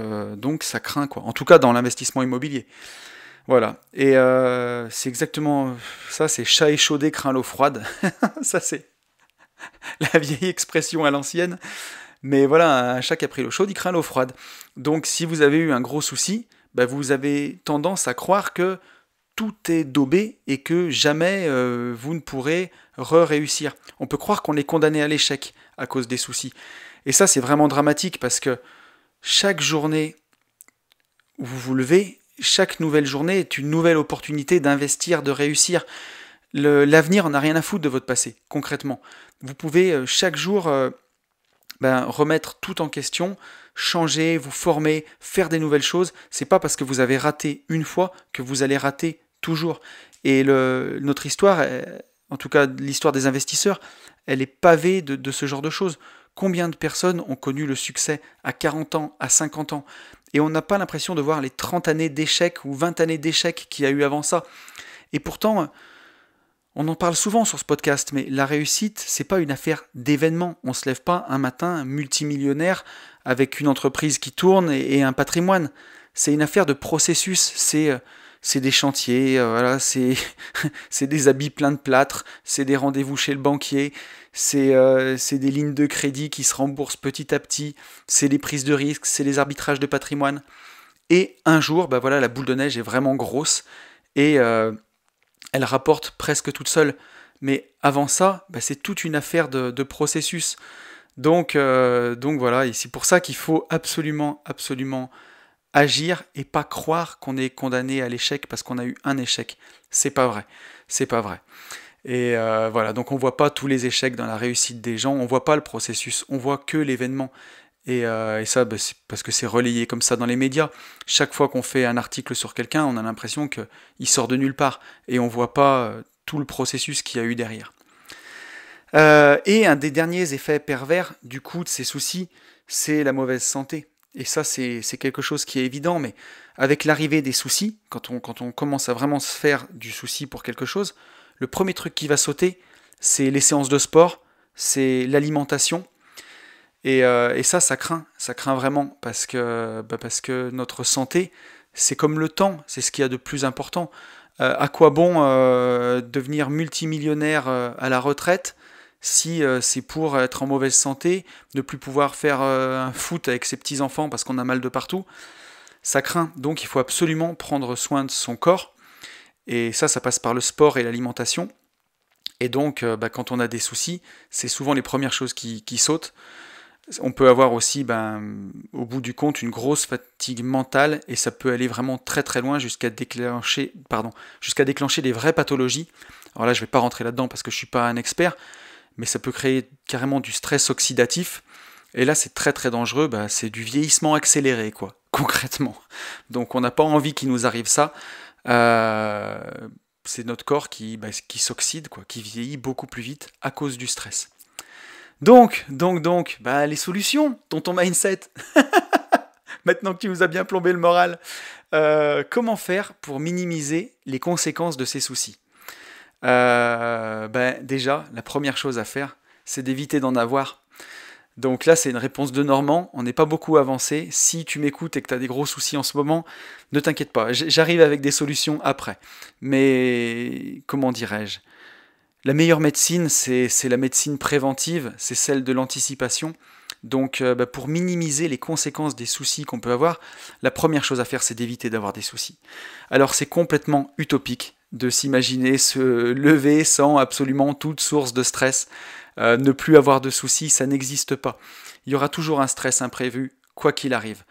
ça craint, quoi. En tout cas dans l'investissement immobilier. Voilà. Et c'est exactement ça, c'est chat échaudé craint l'eau froide. Ça c'est la vieille expression à l'ancienne. Mais voilà, un chat qui a pris l'eau chaude, il craint l'eau froide. Donc si vous avez eu un gros souci, vous avez tendance à croire que tout est daubé et que jamais vous ne pourrez réussir. On peut croire qu'on est condamné à l'échec à cause des soucis. Et ça, c'est vraiment dramatique parce que chaque journée où vous vous levez, chaque nouvelle journée est une nouvelle opportunité d'investir, de réussir. L'avenir n'a rien à foutre de votre passé, concrètement. Vous pouvez chaque jour remettre tout en question, changer, vous former, faire des nouvelles choses. C'est pas parce que vous avez raté une fois que vous allez rater toujours. Et notre histoire, en tout cas l'histoire des investisseurs, elle est pavée de ce genre de choses. Combien de personnes ont connu le succès à 40 ans, à 50 ans, et on n'a pas l'impression de voir les 30 années d'échecs ou 20 années d'échecs qu'il y a eu avant ça. Et pourtant, on en parle souvent sur ce podcast, mais la réussite, c'est pas une affaire d'événements. On se lève pas un matin multimillionnaire avec une entreprise qui tourne et un patrimoine. C'est une affaire de processus. C'est des chantiers, voilà, c'est des habits pleins de plâtre, c'est des rendez-vous chez le banquier, c'est des lignes de crédit qui se remboursent petit à petit, c'est des prises de risques, c'est des arbitrages de patrimoine. Et un jour, voilà, la boule de neige est vraiment grosse et elle rapporte presque toute seule. Mais avant ça, c'est toute une affaire de processus. Donc voilà, et c'est pour ça qu'il faut absolument agir et pas croire qu'on est condamné à l'échec parce qu'on a eu un échec. C'est pas vrai. C'est pas vrai. Et voilà, donc on voit pas tous les échecs dans la réussite des gens, on voit pas le processus, on voit que l'événement. Et ça, c'est parce que c'est relayé comme ça dans les médias. Chaque fois qu'on fait un article sur quelqu'un, on a l'impression qu'il sort de nulle part. Et on voit pas tout le processus qu'il y a eu derrière. Et un des derniers effets pervers, du coup, de ces soucis, c'est la mauvaise santé. et ça c'est quelque chose qui est évident, mais avec l'arrivée des soucis, quand on commence à vraiment se faire du souci pour quelque chose, le premier truc qui va sauter, c'est les séances de sport, c'est l'alimentation, et ça craint vraiment, parce que notre santé, c'est comme le temps, c'est ce qu'il y a de plus important. À quoi bon devenir multimillionnaire à la retraite si c'est pour être en mauvaise santé, ne plus pouvoir faire un foot avec ses petits-enfants parce qu'on a mal de partout? Ça craint, donc il faut absolument prendre soin de son corps, et ça passe par le sport et l'alimentation. Et donc, quand on a des soucis, c'est souvent les premières choses qui sautent. On peut avoir aussi, au bout du compte, une grosse fatigue mentale, et ça peut aller vraiment très très loin jusqu'à déclencher des vraies pathologies. Alors là, je ne vais pas rentrer là-dedans parce que je ne suis pas un expert, mais ça peut créer carrément du stress oxydatif. Et là, c'est très très dangereux, c'est du vieillissement accéléré, quoi, concrètement. Donc on n'a pas envie qu'il nous arrive ça. Euh, c'est notre corps qui s'oxyde, quoi, qui vieillit beaucoup plus vite à cause du stress. Donc, les solutions, tonton mindset. Maintenant que tu nous as bien plombé le moral, comment faire pour minimiser les conséquences de ces soucis? Déjà, la première chose à faire, c'est d'éviter d'en avoir. Donc là, c'est une réponse de Normand, on n'est pas beaucoup avancé. Si tu m'écoutes et que tu as des gros soucis en ce moment, ne t'inquiète pas, j'arrive avec des solutions après. Mais comment dirais-je? La meilleure médecine, c'est la médecine préventive, c'est celle de l'anticipation. Donc pour minimiser les conséquences des soucis qu'on peut avoir, la première chose à faire, c'est d'éviter d'avoir des soucis. Alors c'est complètement utopique de s'imaginer se lever sans absolument toute source de stress, ne plus avoir de soucis, ça n'existe pas. Il y aura toujours un stress imprévu, quoi qu'il arrive.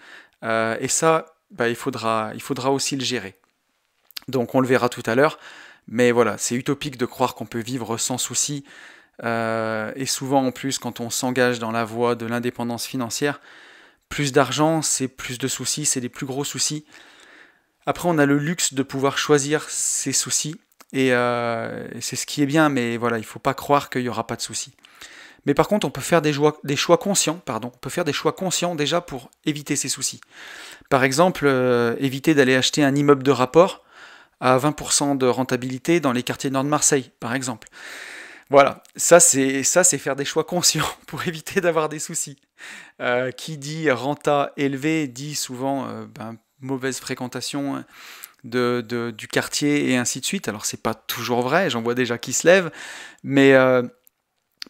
Et ça, il faudra aussi le gérer. Donc on le verra tout à l'heure. Mais voilà, c'est utopique de croire qu'on peut vivre sans souci. Et souvent, en plus, quand on s'engage dans la voie de l'indépendance financière, plus d'argent, c'est plus de soucis, c'est des plus gros soucis. Après, on a le luxe de pouvoir choisir ses soucis. Et c'est ce qui est bien, mais voilà, il ne faut pas croire qu'il n'y aura pas de soucis. Mais par contre, on peut faire des choix conscients, on peut faire des choix conscients déjà pour éviter ces soucis. Par exemple, éviter d'aller acheter un immeuble de rapport à 20% de rentabilité dans les quartiers nord de Marseille, par exemple. Voilà, ça c'est faire des choix conscients pour éviter d'avoir des soucis. Qui dit renta élevé dit souvent mauvaise fréquentation du quartier et ainsi de suite. Alors c'est pas toujours vrai, j'en vois déjà qui se lèvent, mais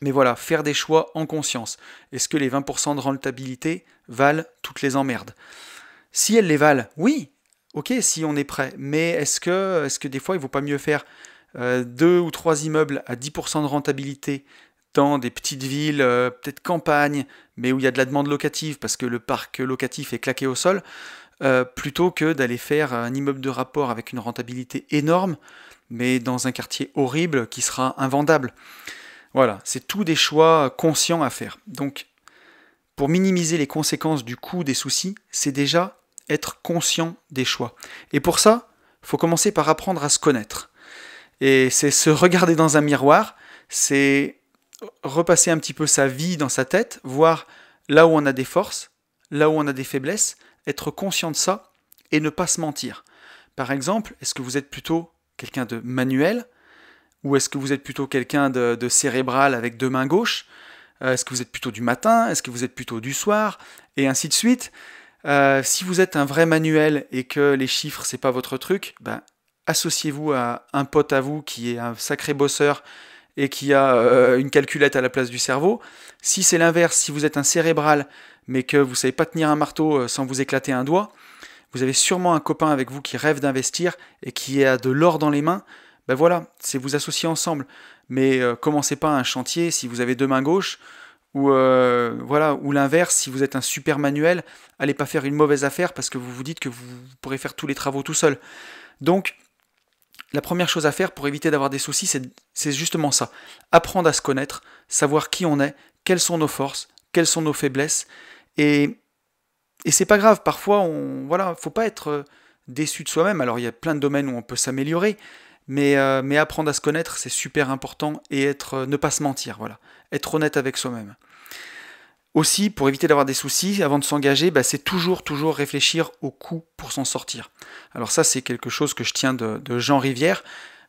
voilà, faire des choix en conscience. Est-ce que les 20% de rentabilité valent toutes les emmerdes? Si elles les valent, oui, ok, si on est prêt, mais est-ce que des fois il ne vaut pas mieux faire 2 ou 3 immeubles à 10% de rentabilité dans des petites villes, peut-être campagne, mais où il y a de la demande locative parce que le parc locatif est claqué au sol, plutôt que d'aller faire un immeuble de rapport avec une rentabilité énorme, mais dans un quartier horrible qui sera invendable. Voilà, c'est tout des choix conscients à faire. Donc, pour minimiser les conséquences du coût des soucis, c'est déjà être conscient des choix. Et pour ça, il faut commencer par apprendre à se connaître. Et c'est se regarder dans un miroir, c'est repasser un petit peu sa vie dans sa tête, voir là où on a des forces, là où on a des faiblesses, être conscient de ça et ne pas se mentir. Par exemple, est-ce que vous êtes plutôt quelqu'un de manuel ou est-ce que vous êtes plutôt quelqu'un de cérébral avec deux mains gauches? Est-ce que vous êtes plutôt du matin? Est-ce que vous êtes plutôt du soir? Et ainsi de suite. Si vous êtes un vrai manuel et que les chiffres c'est pas votre truc, associez-vous à un pote à vous qui est un sacré bosseur et qui a une calculette à la place du cerveau. Si c'est l'inverse, si vous êtes un cérébral mais que vous savez pas tenir un marteau sans vous éclater un doigt, vous avez sûrement un copain avec vous qui rêve d'investir et qui a de l'or dans les mains. Voilà, c'est vous associer ensemble. Mais commencez pas un chantier si vous avez deux mains gauches. Ou l'inverse, si vous êtes un super manuel, allez pas faire une mauvaise affaire parce que vous vous dites que vous pourrez faire tous les travaux tout seul. Donc, la première chose à faire pour éviter d'avoir des soucis, c'est justement ça. Apprendre à se connaître, savoir qui on est, quelles sont nos forces, quelles sont nos faiblesses. Et c'est pas grave, parfois, faut pas être déçu de soi-même. Alors, il y a plein de domaines où on peut s'améliorer, mais apprendre à se connaître, c'est super important et ne pas se mentir, voilà. Être honnête avec soi-même. Aussi, pour éviter d'avoir des soucis, avant de s'engager, c'est toujours réfléchir au coût pour s'en sortir. Alors ça, c'est quelque chose que je tiens de Jean Rivière.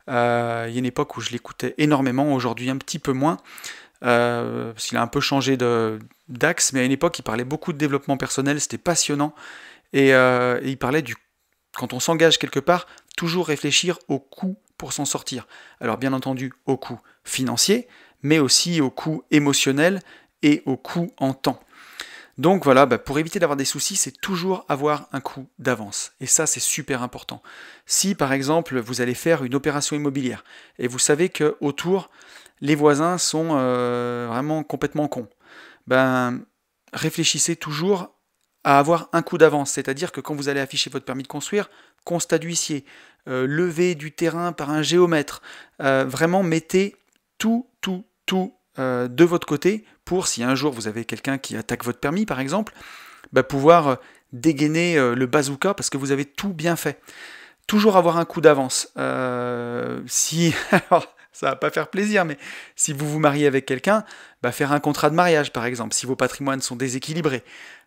Il y a une époque où je l'écoutais énormément, aujourd'hui un petit peu moins, parce qu'il a un peu changé d'axe, mais à une époque, il parlait beaucoup de développement personnel, c'était passionnant, et il parlait quand on s'engage quelque part, toujours réfléchir au coût pour s'en sortir. Alors bien entendu, au coût financier, mais aussi au coût émotionnel, et au coût en temps. Donc voilà, pour éviter d'avoir des soucis, c'est toujours avoir un coût d'avance. Et ça, c'est super important. Si par exemple, vous allez faire une opération immobilière, et vous savez que autour, les voisins sont vraiment complètement cons, réfléchissez toujours à avoir un coût d'avance. C'est-à-dire que quand vous allez afficher votre permis de construire, constat d'huissier, levée du terrain par un géomètre, vraiment mettez tout de votre côté pour, si un jour vous avez quelqu'un qui attaque votre permis par exemple, pouvoir dégainer le bazooka parce que vous avez tout bien fait. Toujours avoir un coup d'avance. Alors, ça va pas faire plaisir, mais si vous vous mariez avec quelqu'un, faire un contrat de mariage par exemple, si vos patrimoines sont déséquilibrés.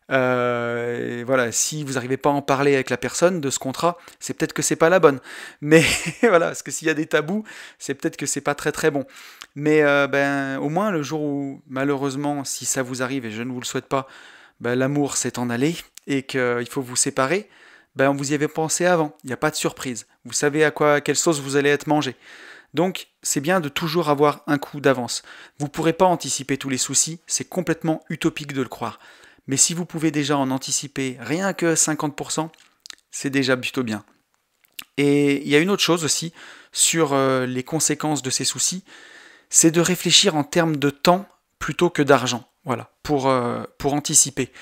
Voilà, si vous n'arrivez pas à en parler avec la personne de ce contrat, c'est peut-être que c'est pas la bonne. Mais voilà, parce que s'il y a des tabous, c'est peut-être que c'est pas très bon. Mais au moins le jour où, malheureusement, si ça vous arrive, et je ne vous le souhaite pas, l'amour s'est en allé et qu'il faut vous séparer, vous y avez pensé avant. Il n'y a pas de surprise. Vous savez à quelle sauce vous allez être mangé. Donc, c'est bien de toujours avoir un coup d'avance. Vous ne pourrez pas anticiper tous les soucis, c'est complètement utopique de le croire. Mais si vous pouvez déjà en anticiper rien que 50%, c'est déjà plutôt bien. Et il y a une autre chose aussi sur les conséquences de ces soucis, c'est de réfléchir en termes de temps plutôt que d'argent, voilà, pour anticiper.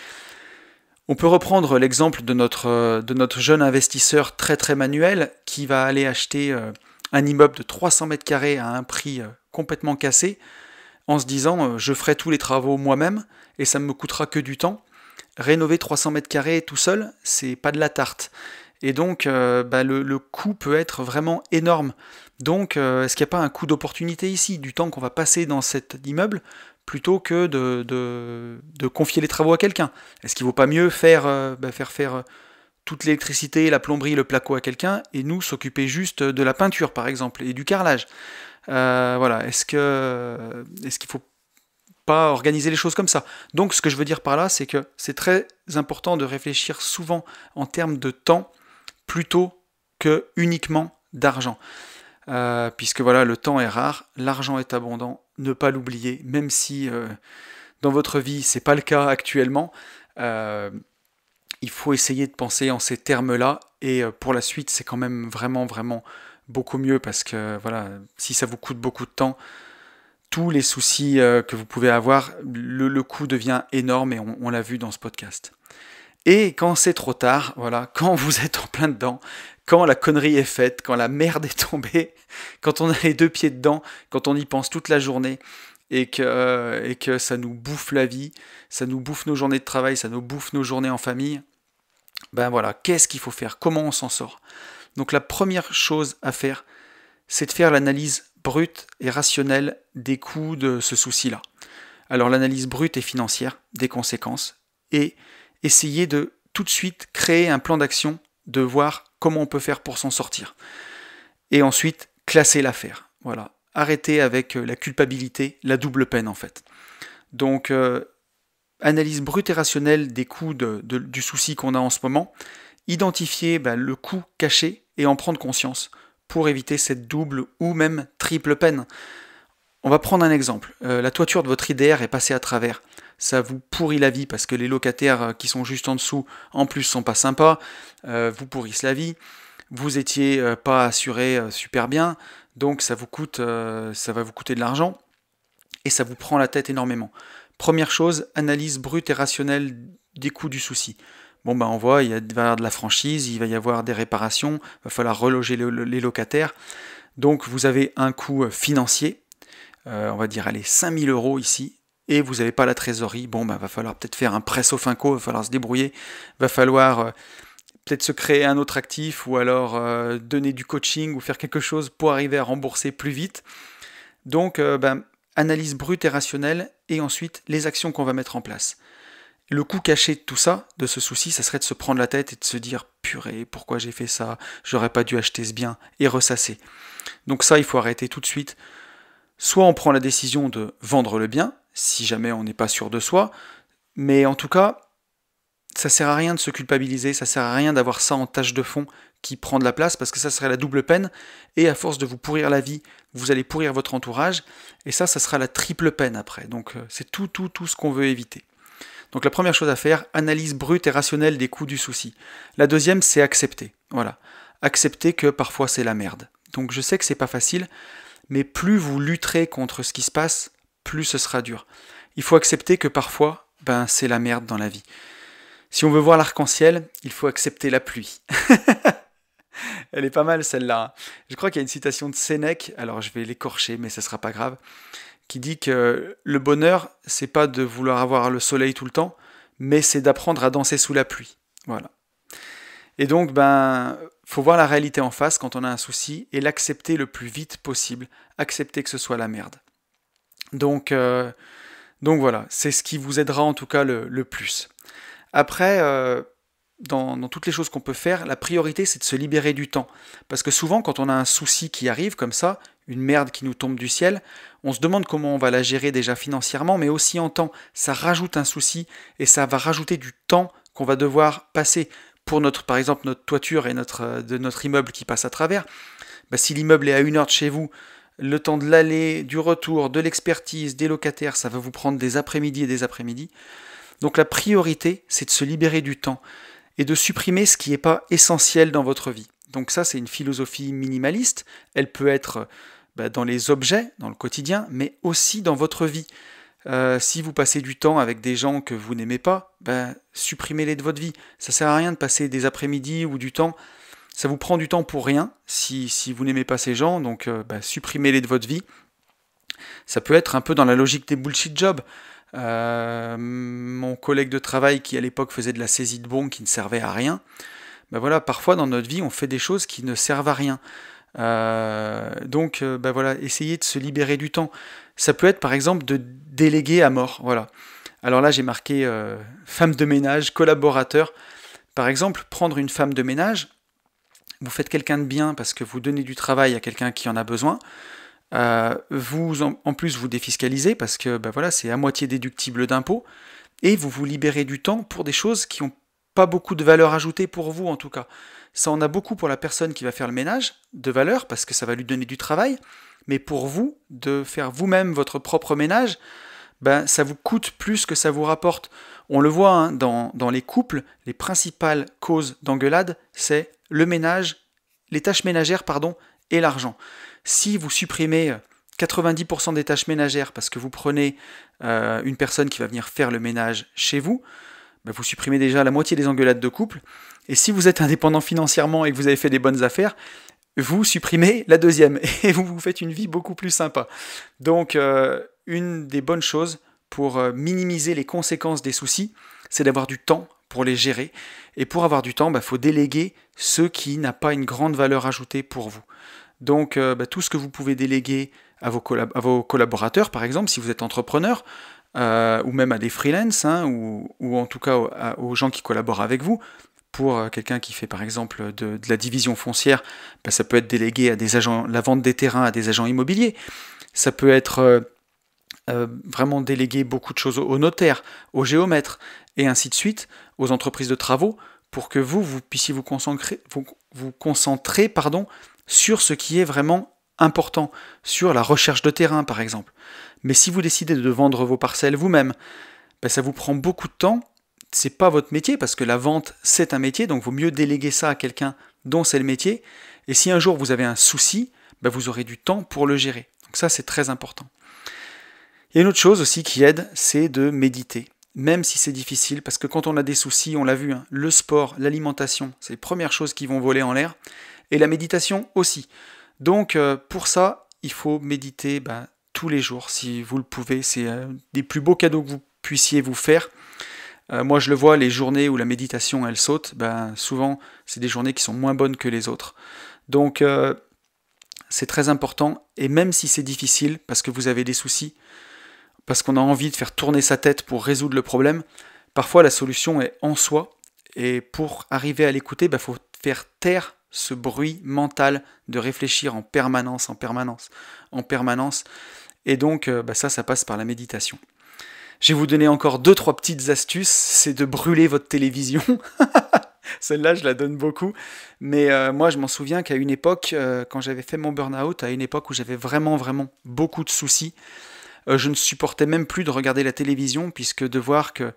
On peut reprendre l'exemple de notre jeune investisseur très manuel qui va aller acheter un immeuble de 300 mètres carrés à un prix complètement cassé, en se disant je ferai tous les travaux moi-même et ça ne me coûtera que du temps. Rénover 300 mètres carrés tout seul, c'est pas de la tarte. Et donc le coût peut être vraiment énorme. Donc est-ce qu'il n'y a pas un coût d'opportunité ici, du temps qu'on va passer dans cet immeuble, plutôt que de confier les travaux à quelqu'un? Est-ce qu'il ne vaut pas mieux faire toute l'électricité, la plomberie, le placo à quelqu'un, et nous s'occuper juste de la peinture par exemple, et du carrelage? Voilà, est-ce qu'il faut pas organiser les choses comme ça? Donc ce que je veux dire par là, c'est que c'est très important de réfléchir souvent en termes de temps plutôt que uniquement d'argent. Puisque voilà, le temps est rare, l'argent est abondant, ne pas l'oublier, même si dans votre vie c'est pas le cas actuellement, il faut essayer de penser en ces termes-là, et pour la suite c'est quand même vraiment beaucoup mieux, parce que voilà, si ça vous coûte beaucoup de temps, tous les soucis que vous pouvez avoir, le coût devient énorme, et on l'a vu dans ce podcast. Et quand c'est trop tard, voilà, quand vous êtes en plein dedans, quand la connerie est faite, quand la merde est tombée, quand on a les deux pieds dedans, quand on y pense toute la journée, et que ça nous bouffe la vie, ça nous bouffe nos journées de travail, ça nous bouffe nos journées en famille, voilà, qu'est-ce qu'il faut faire? Comment on s'en sort? Donc la première chose à faire, c'est de faire l'analyse brute et rationnelle des coûts de ce souci-là. Alors l'analyse brute et financière des conséquences, et essayer de tout de suite créer un plan d'action, de voir comment on peut faire pour s'en sortir. Et ensuite, classer l'affaire. Voilà. Arrêter avec la culpabilité, la double peine en fait. Donc, analyse brute et rationnelle des coûts du souci qu'on a en ce moment, identifier le coût caché et en prendre conscience pour éviter cette double ou même triple peine. On va prendre un exemple. La toiture de votre IDR est passée à travers. Ça vous pourrit la vie parce que les locataires qui sont juste en dessous, en plus, sont pas sympas, vous pourrissent la vie. Vous étiez pas assuré super bien, donc ça va vous coûter de l'argent et ça vous prend la tête énormément. Première chose, analyse brute et rationnelle des coûts du souci. Bon on voit, il va y avoir de la franchise, il va y avoir des réparations, il va falloir reloger les locataires. Donc vous avez un coût financier, on va dire 5000 € ici, et vous n'avez pas la trésorerie. Va falloir peut-être faire un prêt Sofinco, il va falloir se débrouiller, il va falloir peut-être se créer un autre actif, ou alors donner du coaching ou faire quelque chose pour arriver à rembourser plus vite. Donc analyse brute et rationnelle, et ensuite les actions qu'on va mettre en place. Le coût caché de tout ça, de ce souci, ça serait de se prendre la tête et de se dire « Purée, pourquoi j'ai fait ça? J'aurais pas dû acheter ce bien » et ressasser. Donc ça, il faut arrêter tout de suite. Soit on prend la décision de vendre le bien, si jamais on n'est pas sûr de soi, mais en tout cas, ça sert à rien de se culpabiliser, ça sert à rien d'avoir ça en tâche de fond qui prend de la place, parce que ça serait la double peine, et à force de vous pourrir la vie, vous allez pourrir votre entourage, et ça sera la triple peine après. Donc c'est tout ce qu'on veut éviter. Donc la première chose à faire, analyse brute et rationnelle des coûts du souci. La deuxième, c'est accepter. Voilà. Accepter que parfois c'est la merde. Donc je sais que c'est pas facile, mais plus vous lutterez contre ce qui se passe, plus ce sera dur. Il faut accepter que parfois, c'est la merde dans la vie. Si on veut voir l'arc-en-ciel, il faut accepter la pluie. Elle est pas mal celle-là. Je crois qu'il y a une citation de Sénèque, alors je vais l'écorcher, mais ce sera pas grave, qui dit que le bonheur, c'est pas de vouloir avoir le soleil tout le temps, mais c'est d'apprendre à danser sous la pluie. Voilà. Et donc, faut voir la réalité en face quand on a un souci et l'accepter le plus vite possible, accepter que ce soit la merde. Donc voilà, c'est ce qui vous aidera en tout cas le plus. Après, dans toutes les choses qu'on peut faire, la priorité c'est de se libérer du temps. Parce que souvent quand on a un souci qui arrive comme ça, une merde qui nous tombe du ciel, on se demande comment on va la gérer déjà financièrement, mais aussi en temps. Ça rajoute un souci et ça va rajouter du temps qu'on va devoir passer pour par exemple notre toiture et de notre immeuble qui passe à travers. Si l'immeuble est à 1 heure de chez vous, le temps de l'aller, du retour, de l'expertise, des locataires, ça va vous prendre des après-midi et des après-midi. Donc la priorité, c'est de se libérer du temps et de supprimer ce qui n'est pas essentiel dans votre vie. Donc ça, c'est une philosophie minimaliste. Elle peut être dans les objets, dans le quotidien, mais aussi dans votre vie. Si vous passez du temps avec des gens que vous n'aimez pas, supprimez-les de votre vie. Ça ne sert à rien de passer des après-midi ou du temps. Ça vous prend du temps pour rien si vous n'aimez pas ces gens, donc supprimez-les de votre vie. Ça peut être un peu dans la logique des bullshit jobs. Mon collègue de travail qui à l'époque faisait de la saisie de bons qui ne servait à rien, voilà, parfois dans notre vie on fait des choses qui ne servent à rien. Donc voilà, essayez de se libérer du temps. Ça peut être par exemple de déléguer à mort. Voilà. Alors là j'ai marqué femme de ménage, collaborateur. Par exemple, prendre une femme de ménage, vous faites quelqu'un de bien parce que vous donnez du travail à quelqu'un qui en a besoin. En plus vous défiscalisez parce que voilà, c'est à moitié déductible d'impôts et vous vous libérez du temps pour des choses qui n'ont pas beaucoup de valeur ajoutée pour vous en tout cas. Ça en a beaucoup pour la personne qui va faire le ménage, de valeur parce que ça va lui donner du travail, mais pour vous, de faire vous-même votre propre ménage, ça vous coûte plus que ça vous rapporte. On le voit hein, dans les couples, les principales causes d'engueulade, c'est le ménage, les tâches ménagères et l'argent. Si vous supprimez 90% des tâches ménagères parce que vous prenez une personne qui va venir faire le ménage chez vous, vous supprimez déjà la moitié des engueulades de couple. Et si vous êtes indépendant financièrement et que vous avez fait des bonnes affaires, vous supprimez la deuxième et vous vous faites une vie beaucoup plus sympa. Donc une des bonnes choses pour minimiser les conséquences des soucis, c'est d'avoir du temps pour les gérer. Et pour avoir du temps, faut déléguer ce qui n'a pas une grande valeur ajoutée pour vous. Donc tout ce que vous pouvez déléguer à vos collaborateurs, par exemple, si vous êtes entrepreneur, ou même à des freelances, hein, ou en tout cas aux gens qui collaborent avec vous. Pour quelqu'un qui fait par exemple de la division foncière, ça peut être délégué à des agents, la vente des terrains à des agents immobiliers. Ça peut être vraiment délégué beaucoup de choses aux notaires, aux géomètres, et ainsi de suite, aux entreprises de travaux, pour que vous puissiez vous concentrer sur ce qui est vraiment important, sur la recherche de terrain par exemple. Mais si vous décidez de vendre vos parcelles vous-même, ça vous prend beaucoup de temps, c'est pas votre métier, parce que la vente c'est un métier, donc il vaut mieux déléguer ça à quelqu'un dont c'est le métier, et si un jour vous avez un souci, vous aurez du temps pour le gérer. Donc ça c'est très important. Il y a une autre chose aussi qui aide, c'est de méditer. Même si c'est difficile, parce que quand on a des soucis, on l'a vu, hein, le sport, l'alimentation, c'est les premières choses qui vont voler en l'air, et la méditation aussi. Donc pour ça, il faut méditer tous les jours, si vous le pouvez. C'est des plus beaux cadeaux que vous puissiez vous faire. Moi je le vois, les journées où la méditation elle saute, souvent c'est des journées qui sont moins bonnes que les autres. Donc c'est très important, et même si c'est difficile, parce que vous avez des soucis, parce qu'on a envie de faire tourner sa tête pour résoudre le problème, parfois la solution est en soi, et pour arriver à l'écouter, il faut faire taire ce bruit mental de réfléchir en permanence, et donc ça passe par la méditation. Je vais vous donner encore 2-3 petites astuces, c'est de brûler votre télévision. Celle-là, je la donne beaucoup. Mais moi, je m'en souviens qu'à une époque, quand j'avais fait mon burn-out, à une époque où j'avais vraiment beaucoup de soucis, je ne supportais même plus de regarder la télévision, puisque de voir qu'il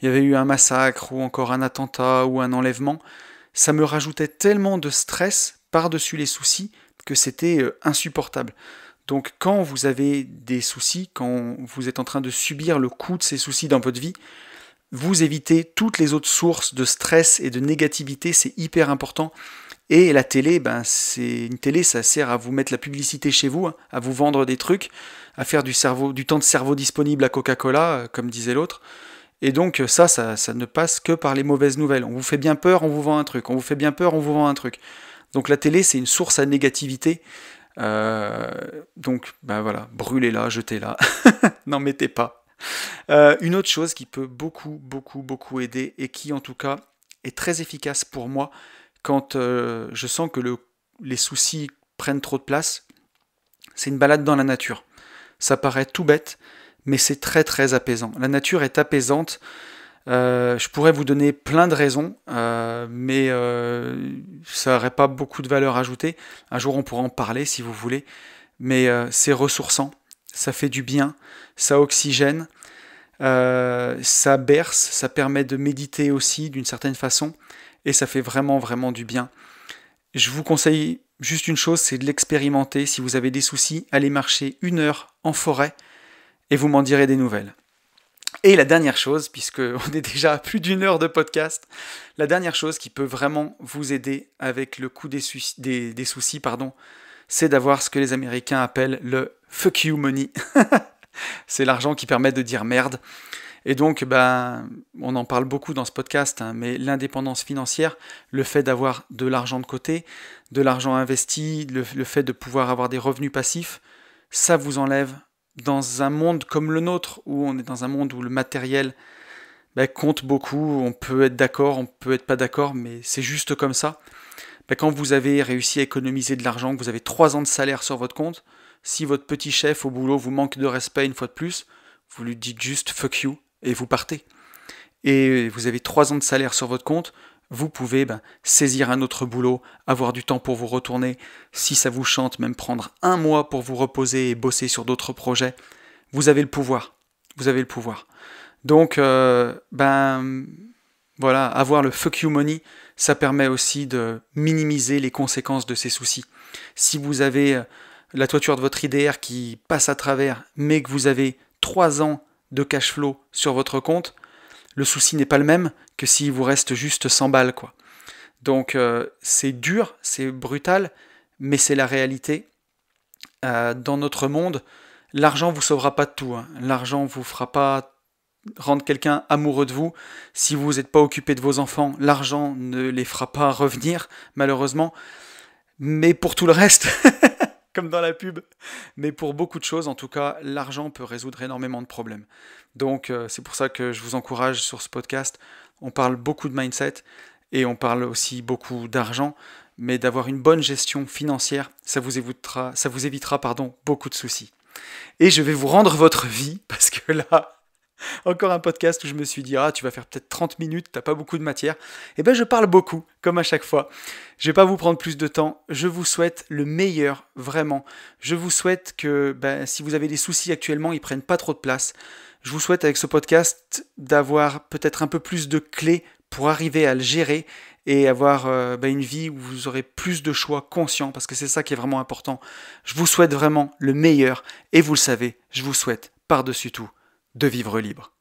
y avait eu un massacre, ou encore un attentat, ou un enlèvement, ça me rajoutait tellement de stress par-dessus les soucis que c'était insupportable. Donc quand vous avez des soucis, quand vous êtes en train de subir le coût de ces soucis dans votre vie, vous évitez toutes les autres sources de stress et de négativité, c'est hyper important. Et la télé, une télé, ça sert à vous mettre la publicité chez vous, à vous vendre des trucs, à faire du temps de cerveau disponible à Coca-Cola, comme disait l'autre. Et donc ça ne passe que par les mauvaises nouvelles. On vous fait bien peur, on vous vend un truc. On vous fait bien peur, on vous vend un truc. Donc la télé, c'est une source à négativité. Donc voilà, brûlez-la, jetez-la, n'en mettez pas. Une autre chose qui peut beaucoup aider, et qui en tout cas est très efficace pour moi quand je sens que les soucis prennent trop de place, c'est une balade dans la nature. Ça paraît tout bête, mais c'est très apaisant. La nature est apaisante. Je pourrais vous donner plein de raisons, mais ça n'aurait pas beaucoup de valeur ajoutée. Un jour, on pourra en parler si vous voulez. Mais c'est ressourçant, ça fait du bien, ça oxygène, ça berce, ça permet de méditer aussi d'une certaine façon, et ça fait vraiment du bien. Je vous conseille juste une chose, c'est de l'expérimenter. Si vous avez des soucis, allez marcher 1 heure en forêt, et vous m'en direz des nouvelles. Et la dernière chose, puisqu'on est déjà à plus d'1 heure de podcast, la dernière chose qui peut vraiment vous aider avec le coût des soucis, c'est d'avoir ce que les Américains appellent le fuck you money. C'est l'argent qui permet de dire merde. Et donc, on en parle beaucoup dans ce podcast, mais l'indépendance financière, le fait d'avoir de l'argent de côté, de l'argent investi, le fait de pouvoir avoir des revenus passifs, ça vous enlève dans un monde comme le nôtre, où on est dans un monde où le matériel compte beaucoup. On peut être d'accord, on peut être pas d'accord, mais c'est juste comme ça. Quand vous avez réussi à économiser de l'argent, que vous avez 3 ans de salaire sur votre compte, si votre petit chef au boulot vous manque de respect une fois de plus, vous lui dites juste fuck you et vous partez. Et vous avez 3 ans de salaire sur votre compte, vous pouvez saisir un autre boulot, avoir du temps pour vous retourner, si ça vous chante, même prendre 1 mois pour vous reposer et bosser sur d'autres projets. Vous avez le pouvoir. Vous avez le pouvoir. Donc, voilà, avoir le fuck you money, ça permet aussi de minimiser les conséquences de ces soucis. Si vous avez la toiture de votre IDR qui passe à travers, mais que vous avez 3 ans de cash flow sur votre compte, le souci n'est pas le même que s'il vous reste juste 100 balles, quoi. Donc c'est dur, c'est brutal, mais c'est la réalité. Dans notre monde, l'argent vous sauvera pas de tout. L'argent vous fera pas rendre quelqu'un amoureux de vous. Si vous n'êtes pas occupé de vos enfants, l'argent ne les fera pas revenir, malheureusement. Mais pour tout le reste, comme dans la pub, mais pour beaucoup de choses, en tout cas, l'argent peut résoudre énormément de problèmes. Donc c'est pour ça que je vous encourage sur ce podcast. On parle beaucoup de mindset et on parle aussi beaucoup d'argent, mais d'avoir une bonne gestion financière, ça vous évitera beaucoup de soucis. Et je vais vous rendre votre vie, parce que là, encore un podcast où je me suis dit, tu vas faire peut-être 30 minutes, t'as pas beaucoup de matière. Et je parle beaucoup, comme à chaque fois. Je vais pas vous prendre plus de temps. Je vous souhaite le meilleur, vraiment. Je vous souhaite que, si vous avez des soucis actuellement, ils prennent pas trop de place. Je vous souhaite avec ce podcast d'avoir peut-être un peu plus de clés pour arriver à le gérer et avoir une vie où vous aurez plus de choix conscients, parce que c'est ça qui est vraiment important. Je vous souhaite vraiment le meilleur, et vous le savez, je vous souhaite par-dessus tout de vivre libre.